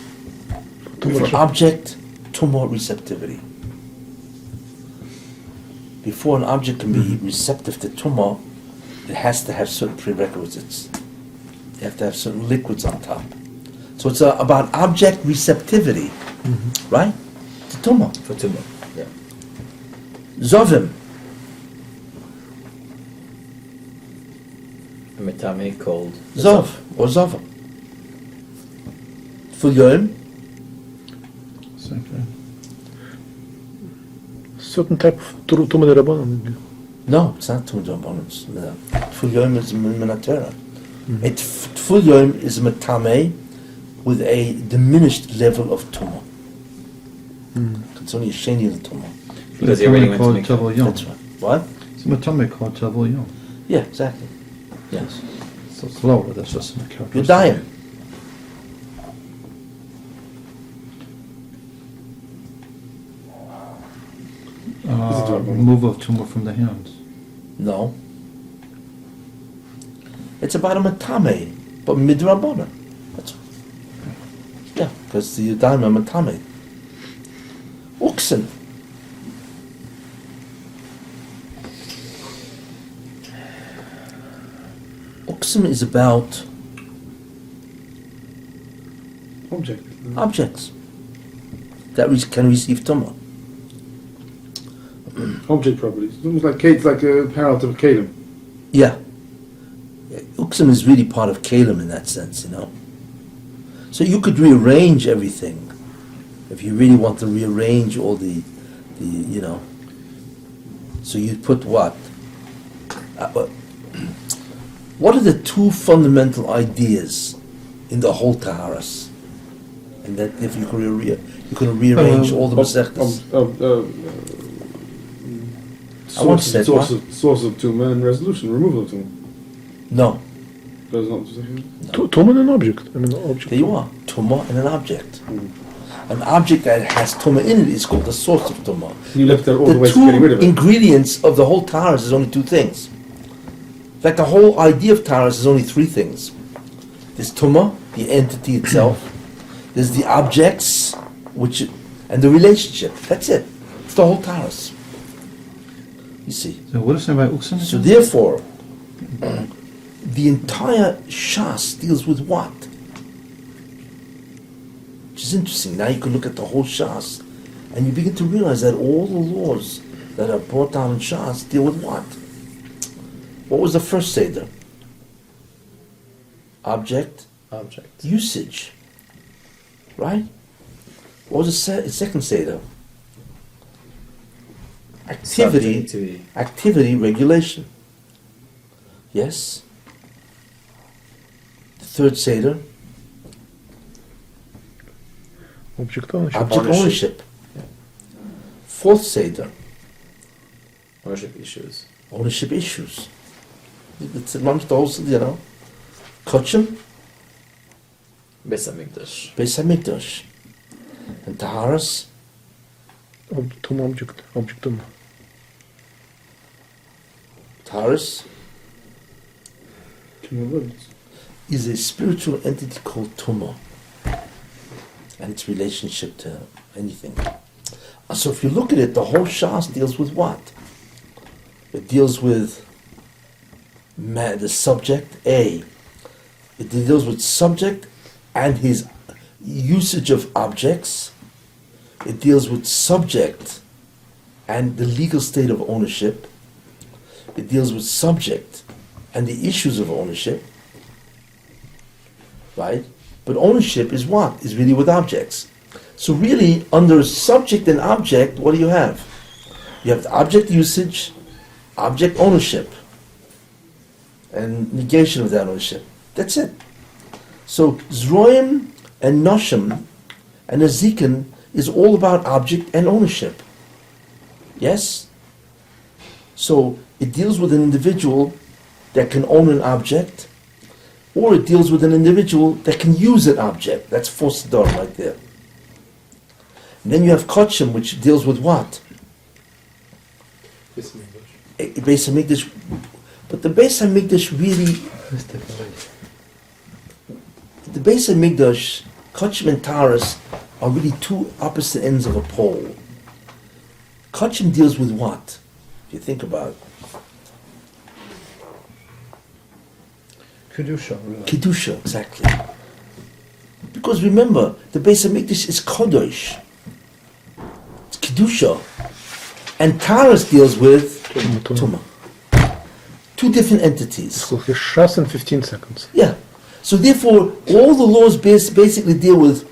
Speaker 1: for object, tumor receptivity. Before an object can be receptive to tumor, it has to have certain prerequisites. You have to have certain liquids on top. So it's about object receptivity, right? To tumor.
Speaker 6: For tumor. Yeah.
Speaker 1: Zovim,
Speaker 6: A metame called
Speaker 1: Zov, or Zovim. For Yom,
Speaker 4: Same thing.
Speaker 2: Certain type of tumor derabbanan.
Speaker 1: no, it's not Tumor Bonus. For Yom is Minatera. Full Yom is Matame with a diminished level of tumor. It's only a sheni of the tumor.
Speaker 6: because he already went to
Speaker 4: called
Speaker 6: make
Speaker 4: Tavel Yom.
Speaker 1: That's right. What?
Speaker 4: It's a matame called Tavel Yom.
Speaker 1: Yeah, exactly.
Speaker 6: Yes.
Speaker 4: So it's lower, that's just a characteristic.
Speaker 1: You're dying.
Speaker 4: Removal of tumor from the hands.
Speaker 1: No. It's about a matame, but midrabona. That's yeah, because the Yudayim are matame. Uksin. Uksim is about
Speaker 3: Object.
Speaker 1: objects that can receive tumor.
Speaker 3: Object properties. It's almost like it's like a parallel to Kalim.
Speaker 1: Yeah. Uksim is really part of Kalim in that sense, you know. So you could rearrange everything if you really want to rearrange all the you know. So you put what? What are the two fundamental ideas in the whole Taharas? And that if you can rearrange all the Masechtas. I want to say
Speaker 3: source of tumor and resolution, removal of tumor.
Speaker 1: No.
Speaker 3: That's not
Speaker 2: Tumor and an object. I mean, object.
Speaker 1: There you are. Tumor and an object. An object that has tumor in it is called the source of tumor.
Speaker 3: You left there all the
Speaker 1: The
Speaker 3: way to getting rid of
Speaker 1: two
Speaker 3: it.
Speaker 1: ingredients of the whole Taharas is only two things. In fact, the whole idea of Taharas is only three things. There's tumor, the entity itself. There's the objects, and the relationship. That's it. It's the whole Taharas. You see.
Speaker 4: So what is it by Uksim?
Speaker 1: So therefore, the entire Shas deals with what? Which is interesting. Now you can look at the whole Shas, and you begin to realize that all the laws that are brought down in Shas deal with what? What was the first Seder? Object, usage. Right? What was the second Seder? Activity, regulation. Yes? The third Seder?
Speaker 2: Object ownership.
Speaker 1: Object ownership. Fourth Seder?
Speaker 6: Ownership issues.
Speaker 1: Ownership issues. It's amongst those, you know. Kochim,
Speaker 6: Beis Hamikdash.
Speaker 1: Beis Hamikdash. And Taharas,
Speaker 2: Tumor object. Object tumor.
Speaker 1: Taharas
Speaker 3: Tumor words.
Speaker 1: is a spiritual entity called Tumor. And its relationship to anything. So if you look at it, the whole Shas deals with what? It deals with the subject, A. It deals with subject and his usage of objects. It deals with subject and the legal state of ownership. It deals with subject and the issues of ownership. Right? But ownership is what? Is really with objects. So really, under subject and object, what do you have? You have the object usage, object ownership, and negation of that ownership. That's it. So Zroim and Noshim and Azikin is all about object and ownership. Yes? So it deals with an individual that can own an object, or it deals with an individual that can use an object. That's Fosadar right there. And then you have Kachim, which deals with what? Beis Hamikdash. But the Beis Hamikdash really, the Beis Hamikdash, Kachim and Taras are really two opposite ends of a pole. Kachim deals with what? If you think about it.
Speaker 4: Kedusha, really.
Speaker 1: Kedusha, exactly. Because remember, the Beis Hamikdash is Kodesh. It's Kedusha. And Taras deals with Tumah. Two different entities.
Speaker 2: So here's Shas in 15 seconds.
Speaker 1: Yeah. So therefore, all the laws basically deal with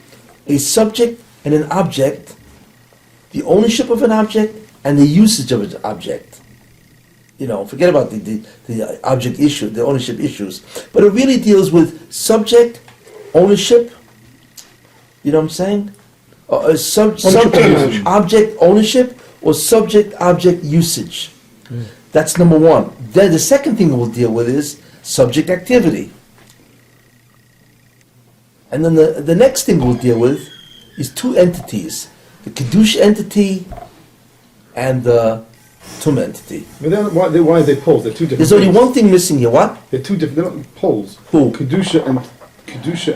Speaker 1: a subject and an object, the ownership of an object, and the usage of an object. You know, forget about the object issue, the ownership issues. But it really deals with subject, ownership, you know what I'm saying? Subject, object, ownership, or subject, object, usage. That's number one. Then the second thing we'll deal with is subject activity. And then the next thing we'll deal with is two entities, the Kiddush entity and the Tum entity.
Speaker 3: But then why are they poles? They're two different.
Speaker 1: There's only
Speaker 3: things.
Speaker 1: one thing missing here. What?
Speaker 3: They're two different. They're not poles.
Speaker 1: Who?
Speaker 3: Kedusha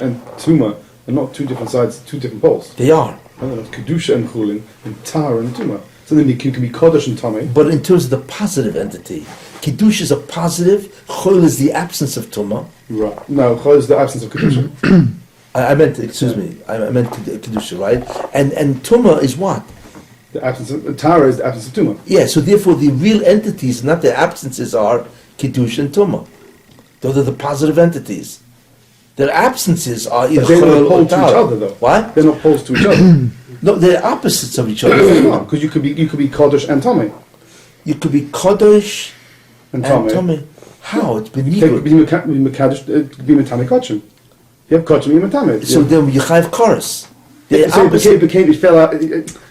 Speaker 3: and Tuma are not two different sides. Two different poles.
Speaker 1: They are.
Speaker 3: No, no, Kedusha and Chulin and Tar and Tuma. So then it can be Kodesh and Tomei.
Speaker 1: But in terms of the positive entity, Kiddush is a positive, Chol is the absence of Tumah.
Speaker 3: Right. No, Chol is the absence of Kedusha.
Speaker 1: I meant, excuse me, I meant Kedusha, right? And Tumah is what?
Speaker 3: The absence of Tara is the absence of Tuma.
Speaker 1: Yeah, so therefore the real entities, not the absences, are Kiddush and Tumah. Those are the positive entities. Their absences are either
Speaker 3: But they're
Speaker 1: Chol
Speaker 3: not
Speaker 1: or
Speaker 3: poles to each
Speaker 1: Tara.
Speaker 3: other, though.
Speaker 1: What?
Speaker 3: They're not poles to each other.
Speaker 1: No, they're opposites of each
Speaker 3: No,
Speaker 1: other.
Speaker 3: because you could be Kodesh and Tomei.
Speaker 1: You could be Kodesh
Speaker 3: And
Speaker 1: and
Speaker 3: Tomei.
Speaker 1: Tumah. How? It's been
Speaker 3: You could
Speaker 1: legal.
Speaker 3: be Matame Kachim. You have Kachim and Matame.
Speaker 1: So then you have chorus. They're
Speaker 3: So
Speaker 1: opposite.
Speaker 3: it fell out.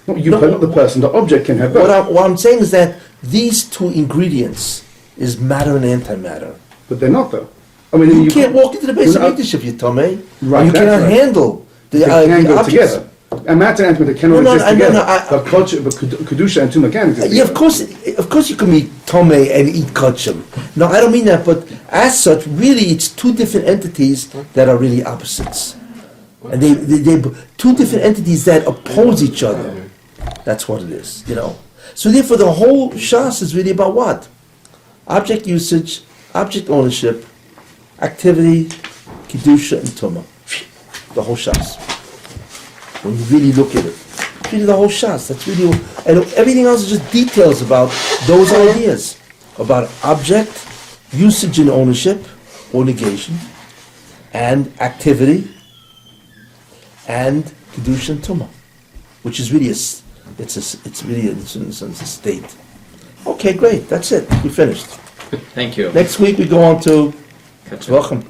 Speaker 3: Not you,
Speaker 1: No.
Speaker 3: not the person. The object can have both.
Speaker 1: What I'm saying is that these two ingredients is matter and antimatter.
Speaker 3: But they're not, though. I mean,
Speaker 1: You can't walk into the base of
Speaker 3: Well,
Speaker 1: English if you tell me.
Speaker 3: Right,
Speaker 1: You
Speaker 3: that's
Speaker 1: cannot
Speaker 3: right.
Speaker 1: handle the,
Speaker 3: They can
Speaker 1: the
Speaker 3: go
Speaker 1: objects.
Speaker 3: together. And matter and antimatter cannot
Speaker 1: No,
Speaker 3: exist
Speaker 1: no,
Speaker 3: together.
Speaker 1: no,
Speaker 3: But Kedusha and Tuma can exist
Speaker 1: Yeah,
Speaker 3: together.
Speaker 1: of course you can be Tome and eat kachim. No, I don't mean that, but as such, really it's two different entities that are really opposites. And they two different entities that oppose each other. That's what it is, you know. So therefore the whole Shas is really about what? Object usage, object ownership, activity, Kedusha and Tumah. The whole Shas. When you really look at it. It's really the whole Shas. That's really, and everything else is just details about those ideas. About object, usage and ownership, or negation, and activity, and Kedusha and Tumah. Which is really it's really a state. Okay, great. That's it. We finished.
Speaker 6: Thank you.
Speaker 1: Next week we go on to
Speaker 6: Catch up.
Speaker 1: Welcome.